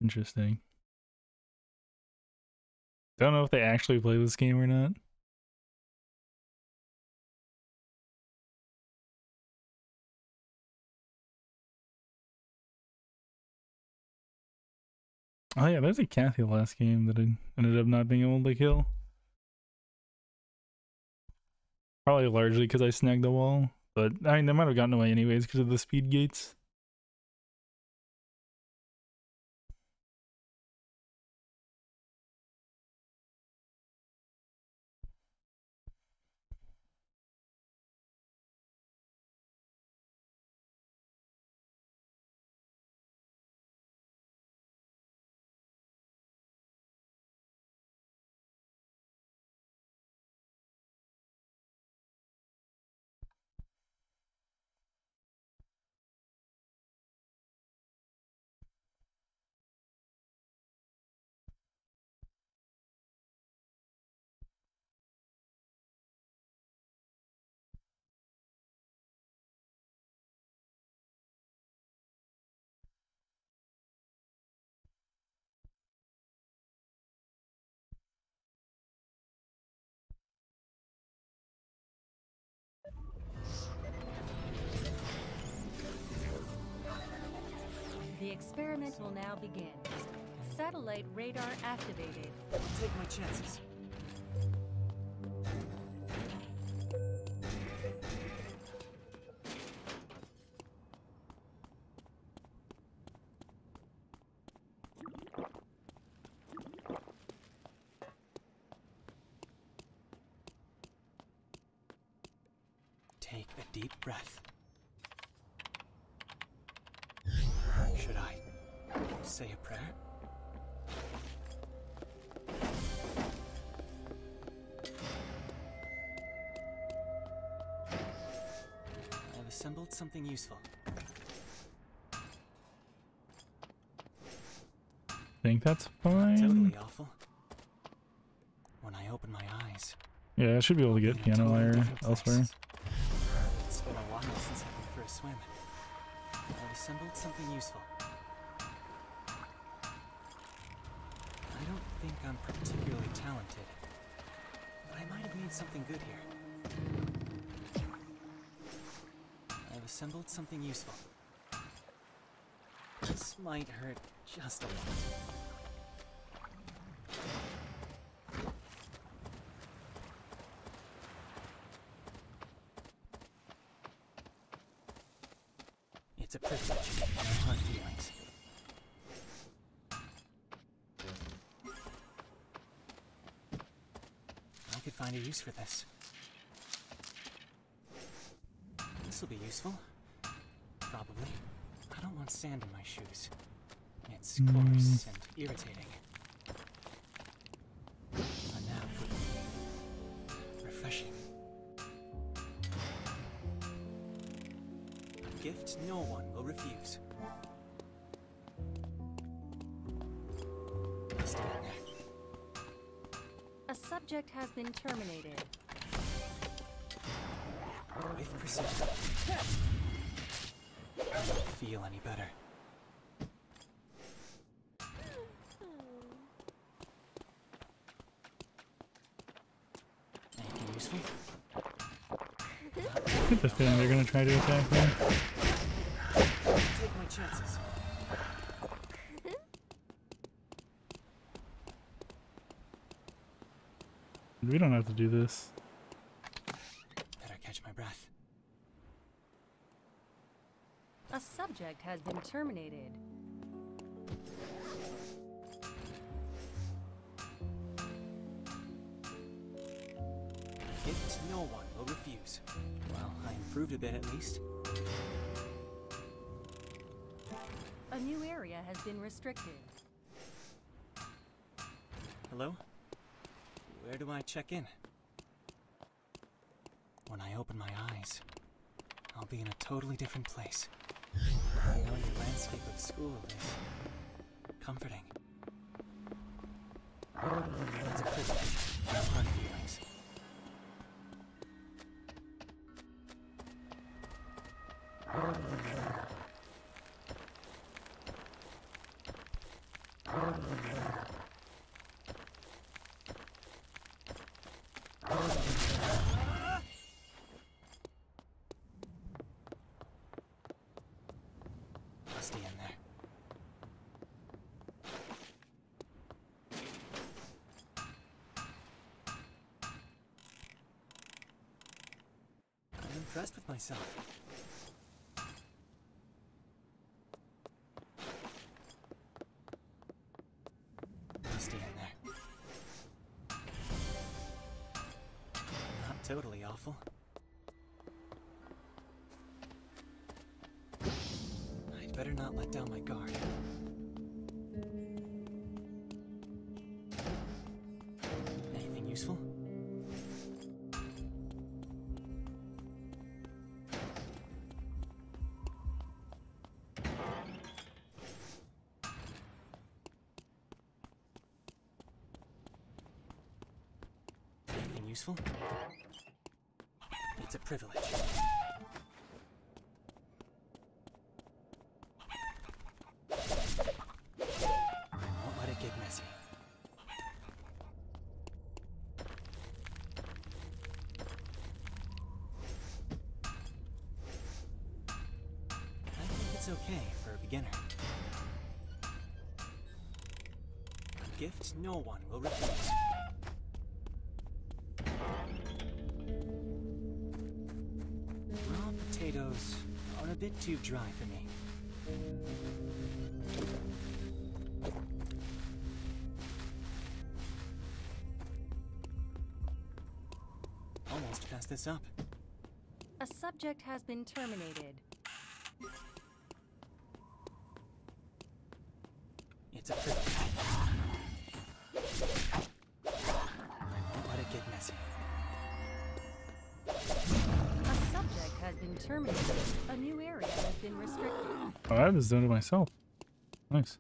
Interesting. Don't know if they actually play this game or not. Oh yeah, there's a Kathy last game that I ended up not being able to kill. Probably largely because I snagged the wall, but I mean, they might have gotten away anyways because of the speed gates. The experiment will now begin. Satellite radar activated. I'll take my chances. Take a deep breath. Should I say a prayer? I've assembled something useful. Think that's fine. Totally awful. When I open my eyes, Yeah, I should be able to get piano wire elsewhere. it's been a while since I've been for a swim. I've assembled something useful. I don't think I'm particularly talented, but I might have made something good here. I've assembled something useful. This might hurt just a lot. It's a privilege, no hard feelings. I could find a use for this. This'll be useful. Probably. I don't want sand in my shoes. It's coarse and irritating. A nap would be refreshing. A gift no one will refuse. Stay in there. A subject has been terminated. With precision. I don't feel any better. Anything useful? I get the feeling they're gonna try to attack me. Take my chances. We don't have to do this. Better catch my breath. A subject has been terminated. Gift no one will refuse. Well, I improved a bit at least. A new area has been restricted. Hello? Where do I check in? When I open my eyes, I'll be in a totally different place. I know the landscape of school is comforting. It's a privilege, no hard feelings. I'll stay in there. I'm impressed with myself. I'll stay in there. Not totally awful. I'd better not let down my guard. Anything useful? Anything useful? It's a privilege. I won't let it get messy. I think it's okay for a beginner. gift no one will refuse. Raw potatoes are a bit too dry for me. Almost passed this up. A subject has been terminated. It's a privilege. I won't let it get messy. A subject has been terminated. A new area has been restricted. Oh, I just done it myself. Nice.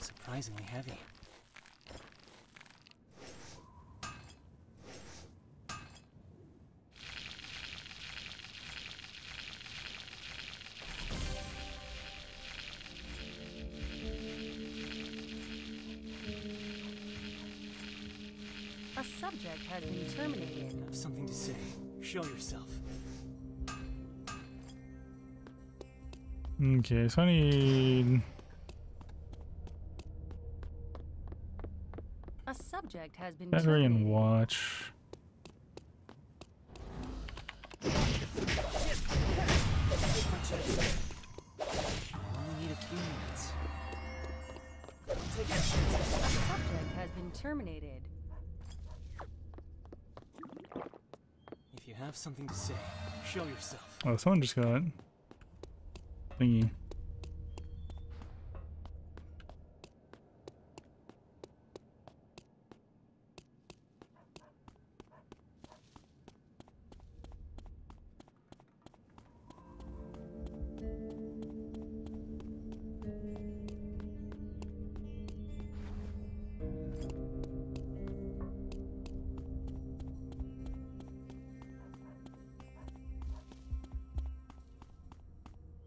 Surprisingly heavy. A subject has been terminated. Have something to say. Show yourself. Okay, so I need... A subject has been battery terminated. and watch. Take my chances. I only need a few minutes. Take my chances. A subject has been terminated. If you have something to say, show yourself. Oh, someone just got thingy.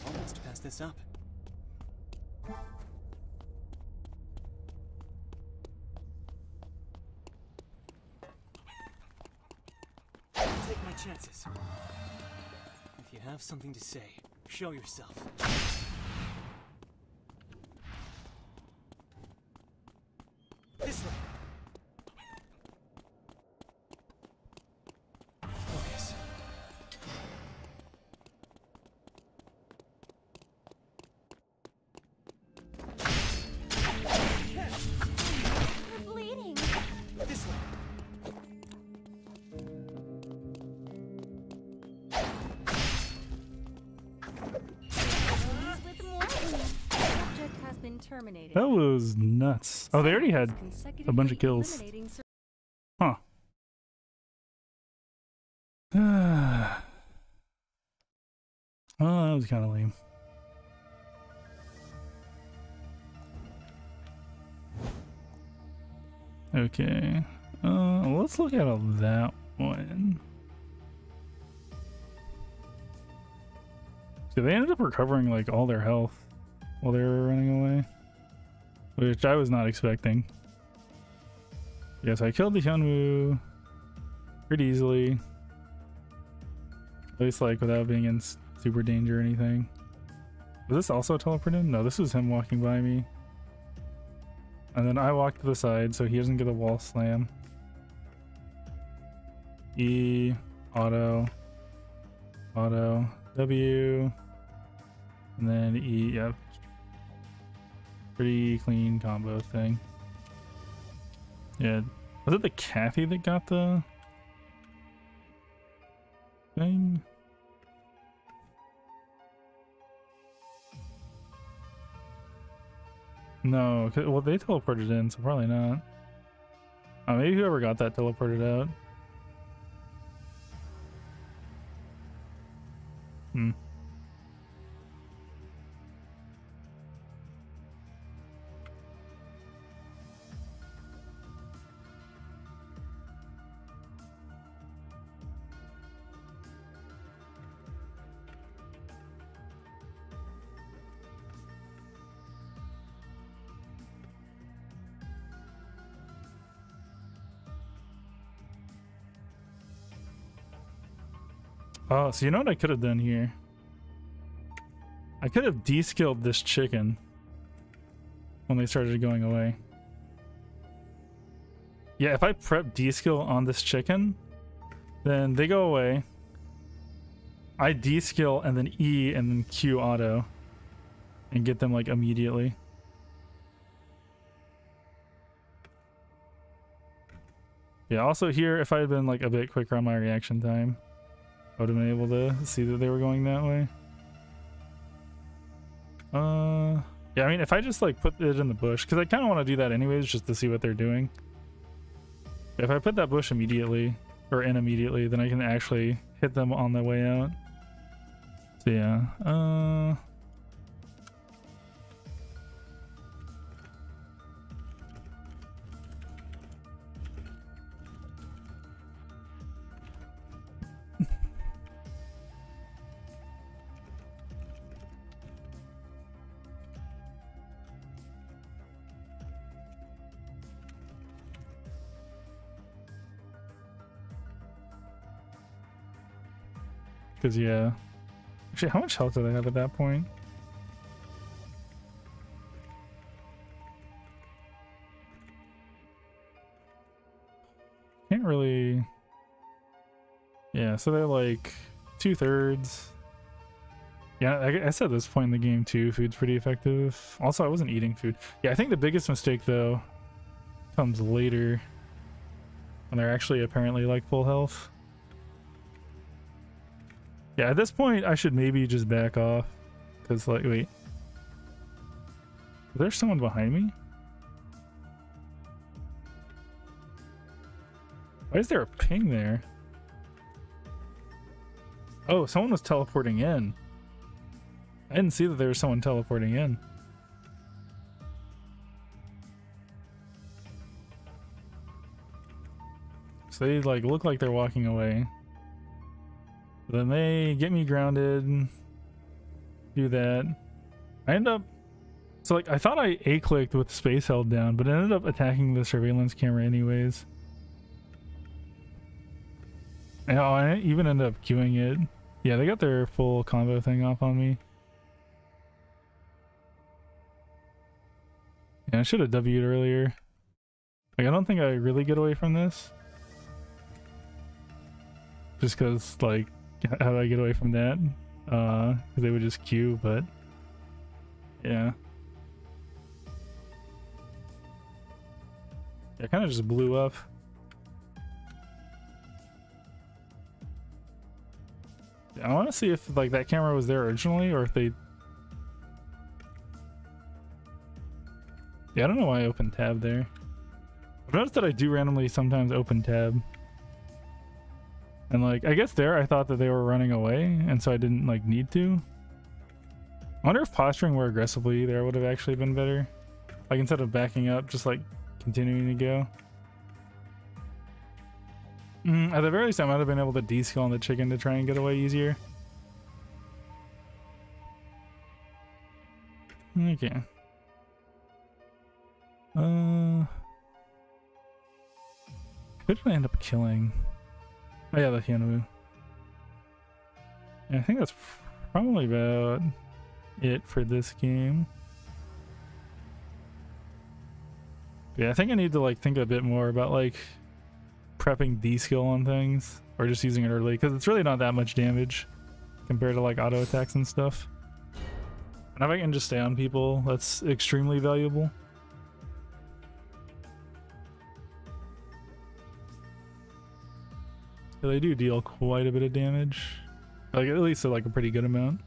Almost passed this up. Take my chances. If you have something to say, show yourself. This way. Focus. You're bleeding. This way. With more. Subject has been terminated. That was nuts. Oh, they already had a bunch of kills. Eliminating Huh. Oh, that was kind of lame. Okay. Let's look at that one. So they ended up recovering like all their health while they were running away, which I was not expecting. Yes, I killed the Hyunwoo pretty easily. At least like without being in super danger or anything. Was this also teleported? No, this was him walking by me. And then I walked to the side so he doesn't get a wall slam. E, auto, auto, W, and then E, yep. Pretty clean combo thing. Yeah. Was it the Kathy that got the thing? No, well they teleported in, so probably not. Maybe whoever got that teleported out. Hmm. Oh, so you know what I could have done here? I could have de-skilled this chicken when they started going away. Yeah, if I prep de-skill on this chicken, then they go away. I de-skill and then E and then Q auto and get them like immediately. Yeah, also here, if I had been like a bit quicker on my reaction time, I would have been able to see that they were going that way. Yeah, I mean, if I just like put it in the bush, because I kind of want to do that anyways, just to see what they're doing. If I put that bush immediately, or in immediately, then I can actually hit them on the way out. So yeah, because yeah. Actually, how much health do they have at that point? Can't really... Yeah, so they're like 2/3. Yeah, I guess at this point in the game too, food's pretty effective. Also, I wasn't eating food. Yeah, I think the biggest mistake though comes later when they're actually apparently like full health. Yeah, at this point, I should maybe just back off. Because, like, wait. Is there someone behind me? Why is there a ping there? Oh, someone was teleporting in. I didn't see that there was someone teleporting in. So they, like, look like they're walking away. Then they get me grounded, do that. I end up, so like I thought I A-clicked with space held down, but it ended up attacking the surveillance camera anyways. And I even ended up queuing it. Yeah, they got their full combo thing off on me. Yeah, I should have W'd earlier. Like I don't think I really get away from this. Just cause like, how do I get away from that? Because they would just queue, but yeah. Yeah, kind of just blew up. Yeah, I want to see if like that camera was there originally or if they... Yeah, I don't know why I opened tab there. I've noticed that I do randomly sometimes open tab. And like, I guess there I thought that they were running away, and so I didn't like need to. I wonder if posturing more aggressively there would have actually been better. Like instead of backing up, just like continuing to go. At the very least, I might have been able to de-skill on the chicken to try and get away easier. Okay. Who did I end up killing? Oh yeah, the Hyunwoo. Yeah, I think that's probably about it for this game. Yeah, I think I need to like think a bit more about like prepping D-skill on things or just using it early because it's really not that much damage compared to like auto attacks and stuff. And if I can just stay on people, that's extremely valuable. So they do deal quite a bit of damage, like at least like a pretty good amount.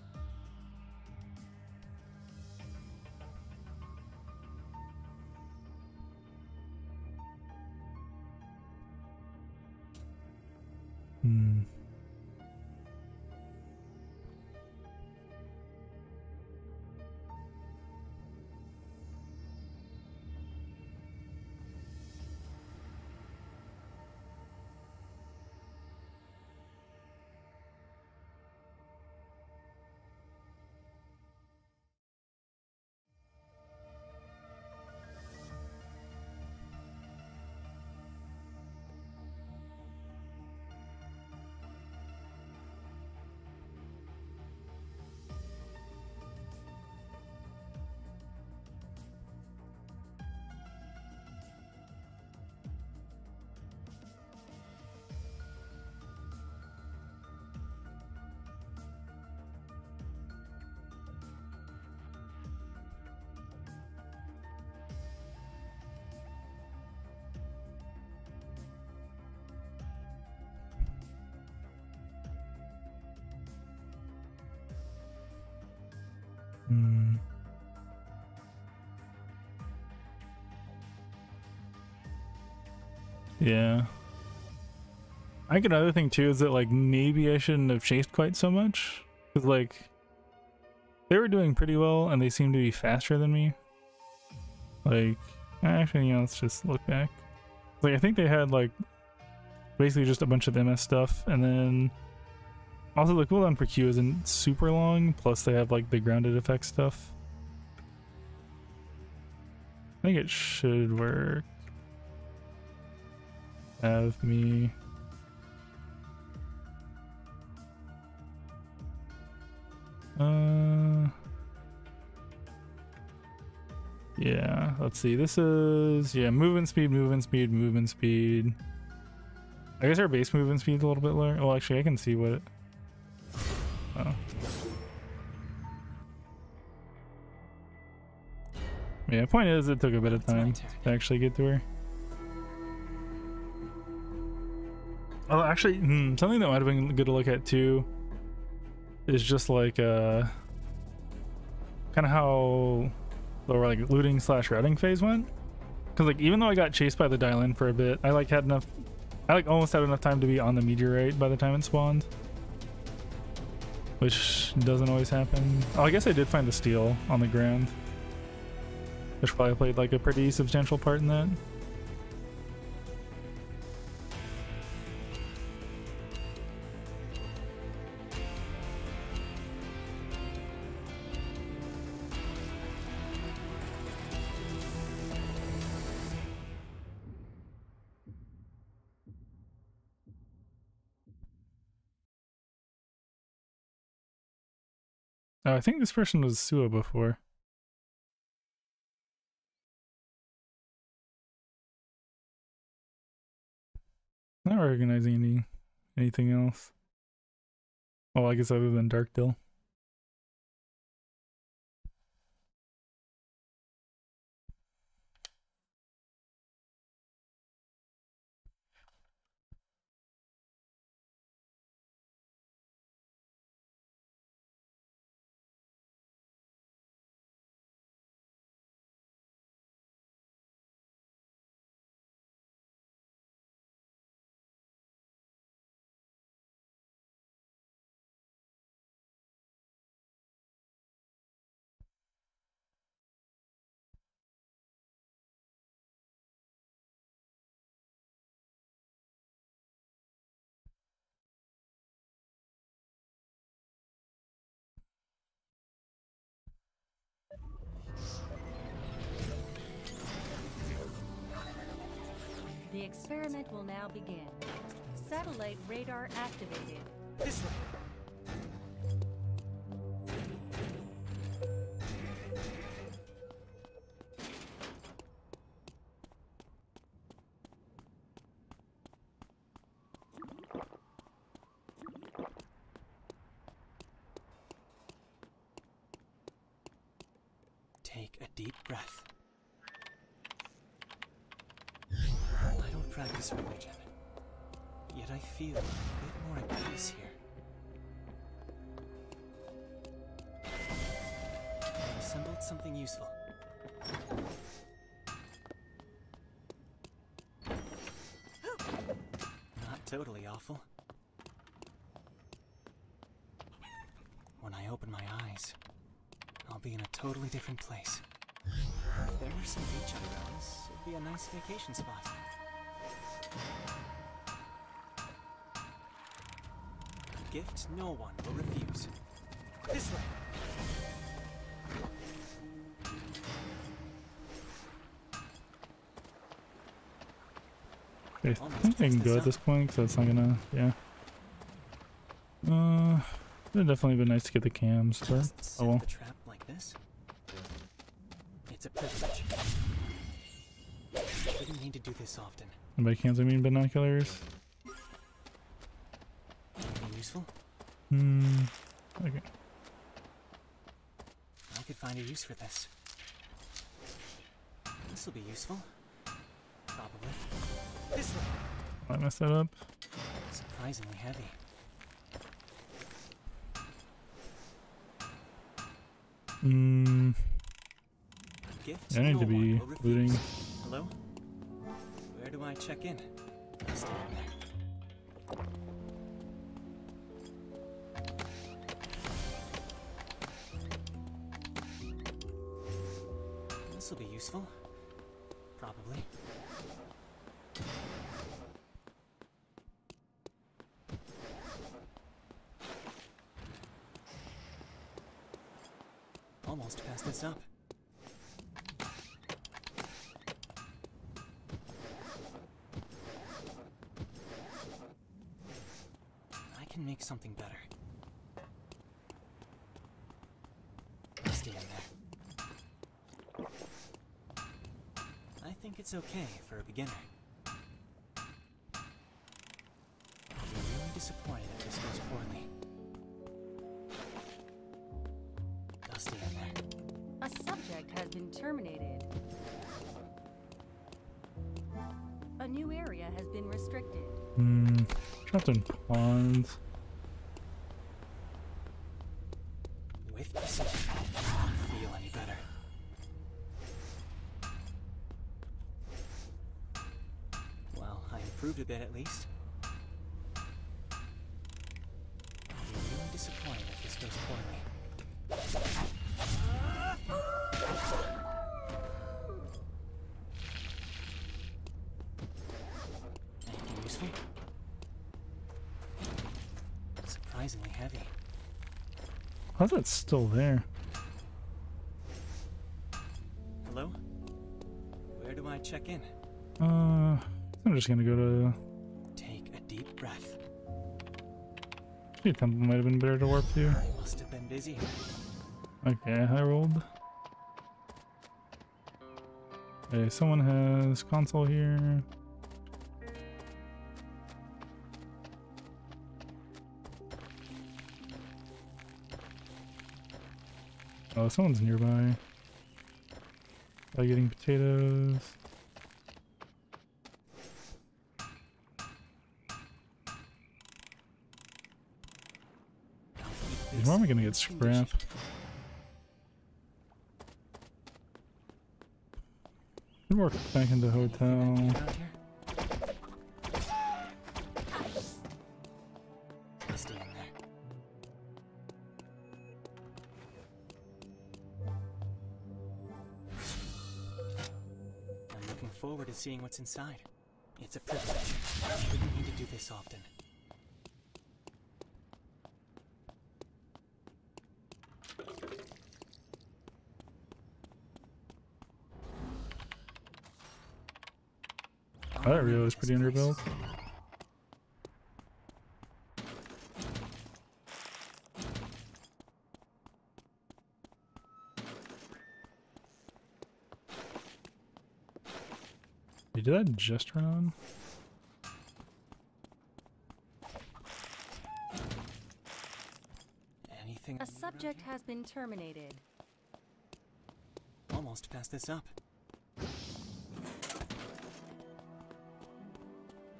Hmm. Yeah. I think another thing too is that like maybe I shouldn't have chased quite so much, because like they were doing pretty well and they seemed to be faster than me. Like actually, let's just look back. Like I think they had like basically just a bunch of MS stuff, and then also the cooldown for Q isn't super long, plus they have like the grounded effect stuff. I think it should work. Have me. Yeah, let's see. This is, yeah, movement speed, movement speed, movement speed. I guess our base movement speed is a little bit lower. Well, actually, I can see what it. Oh. Yeah, point is, it took a bit of time to actually get to her. Oh, actually, something that might have been good to look at too is just like kind of how the like looting / routing phase went. Because like even though I got chased by the dial-in for a bit, I like had enough. I like almost had enough time to be on the meteorite by the time it spawned, which doesn't always happen. Oh, I guess I did find the steel on the ground, which probably played like a pretty substantial part in that. Oh, I think this person was Sua before. Not recognizing anything else. Well, I guess other than Darkdill. The experiment will now begin. Satellite radar activated. This way. Take a deep breath. I don't practice religion, yet I feel a bit more at peace here. I assembled something useful. Not totally awful. When I open my eyes, I'll be in a totally different place. If there were some beach around us, it'd be a nice vacation spot. A gift no one will refuse. This way! I think I can go at this point, because that's not gonna, yeah. It'd definitely been nice to get the cams, but oh well. The trap like this? It's a privilege. I didn't need to do this often. And by cams I mean binoculars. Anything useful? Okay. I could find a use for this. This'll be useful. Probably. This way! I messed that up. Surprisingly heavy. Gifts I need no to be one will looting. refuse. Hello? Where do I check in? I'll stay in there. This will be useful. Probably. Almost passed this up. I can make something better. I'll stay in there. I think it's okay for a beginner. I'll be really disappointed if this goes poorly. I'll stay in there. A subject has been terminated. A new area has been restricted. Trapped in ponds. With precision, I don't feel any better. Well, I improved a bit at least. I'll be really disappointed if this goes poorly. Anything useful? Surprisingly heavy. How's that still there? Hello? Where do I check in? I'm just gonna go to. Take a deep breath. The temple might have been better to warp to. I must have been busy. Okay, I rolled. Okay, someone has console here. Oh, someone's nearby. By getting potatoes. Where am I gonna get scrap? Can work back into hotel. Around here? I'll stay in there. I'm looking forward to seeing what's inside. It's a privilege. I wouldn't need to do this often. Oh, that reel is pretty underbuilt. Did that just turn on? Anything? A subject has been terminated. Almost passed this up.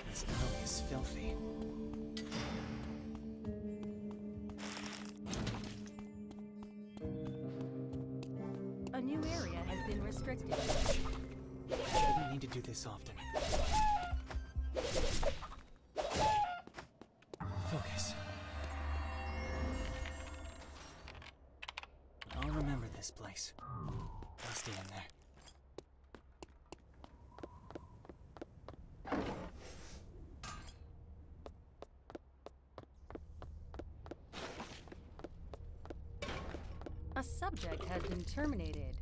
This alley is filthy. A new area has been restricted. I didn't need to do this often. Focus. I'll remember this place. I'll stay in there. A subject has been terminated.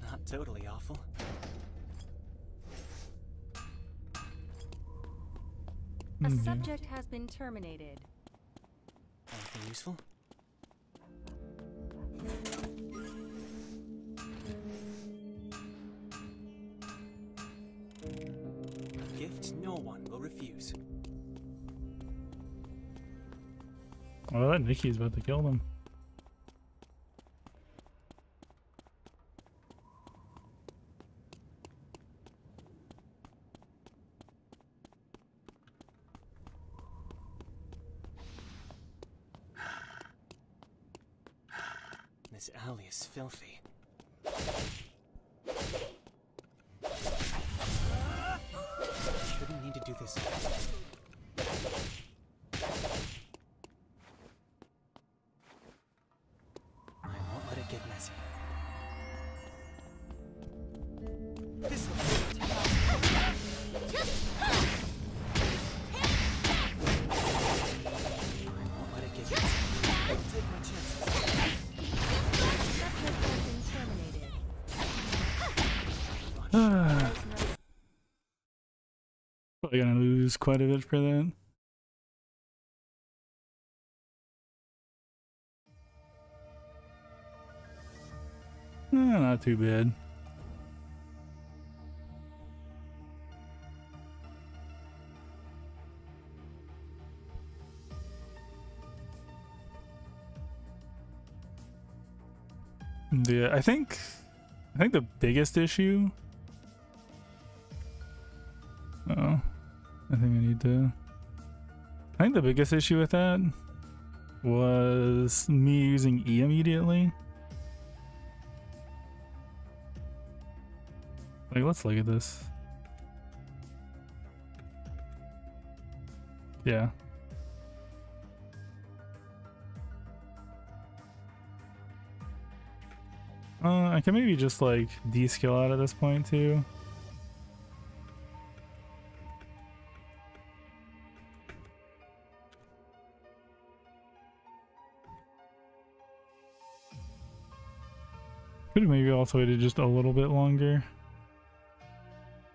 Not totally awful. A subject has been terminated. Anything useful? Gift no one will refuse. Oh, that Nikki's about to kill them. This alley is filthy. Shouldn't need to do this. I won't let it get messy. This'll do it. I won't let it get messy. I'll take my chances. Probably gonna lose quite a bit for that. Not too bad. Yeah, I think the biggest issue. Oh, I think the biggest issue with that was me using E immediately. Like, let's look at this. Yeah. I can maybe just like de-skill out at this point too. Could have maybe also waited just a little bit longer.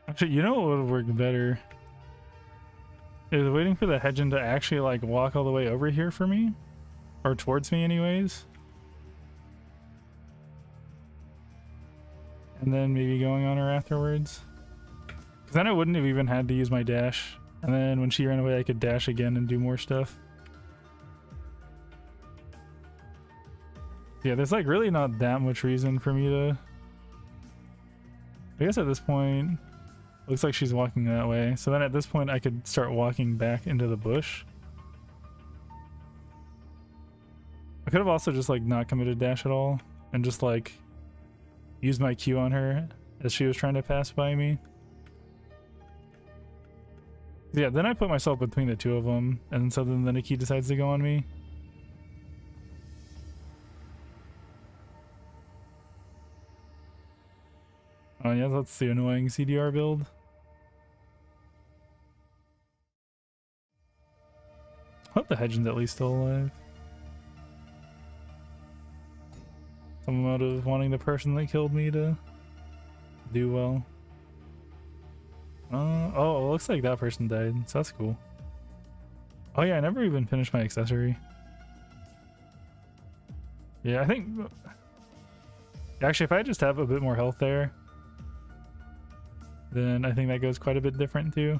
Actually, you know what would have worked better? Is waiting for the Hedgen to actually like walk all the way over here for me. Or towards me anyways. And then maybe going on her afterwards. Because then I wouldn't have even had to use my dash. And then when she ran away I could dash again and do more stuff. Yeah, there's like really not that much reason for me to... I guess at this point, looks like she's walking that way. So then at this point I could start walking back into the bush. I could have also just like not committed dash at all and just like used my Q on her as she was trying to pass by me. Yeah, then I put myself between the two of them, and so then the Nikki decides to go on me. Oh yeah, that's the annoying CDR build. Hope the Hedgen's at least still alive. Some amount of wanting the person that killed me to do well. Oh, it looks like that person died, so that's cool. Oh yeah, I never even finished my accessory. Yeah, I think... Actually, if I just have a bit more health there, then I think that goes quite a bit different too.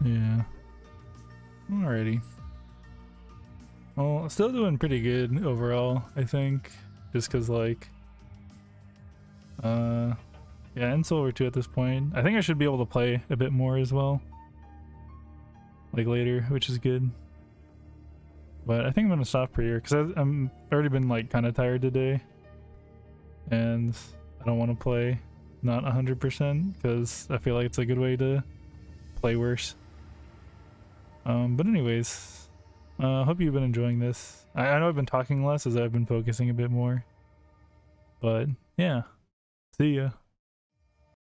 Yeah. Alrighty. Well, still doing pretty good overall, I think. Just cause like yeah, and Silver 2 at this point. I think I should be able to play a bit more as well. Like later, which is good. But I think I'm gonna stop for here because I'm already been like kind of tired today. And I don't want to play not 100% because I feel like it's a good way to play worse. But anyways, Hope you've been enjoying this. I know I've been talking less as I've been focusing a bit more. But yeah, see ya.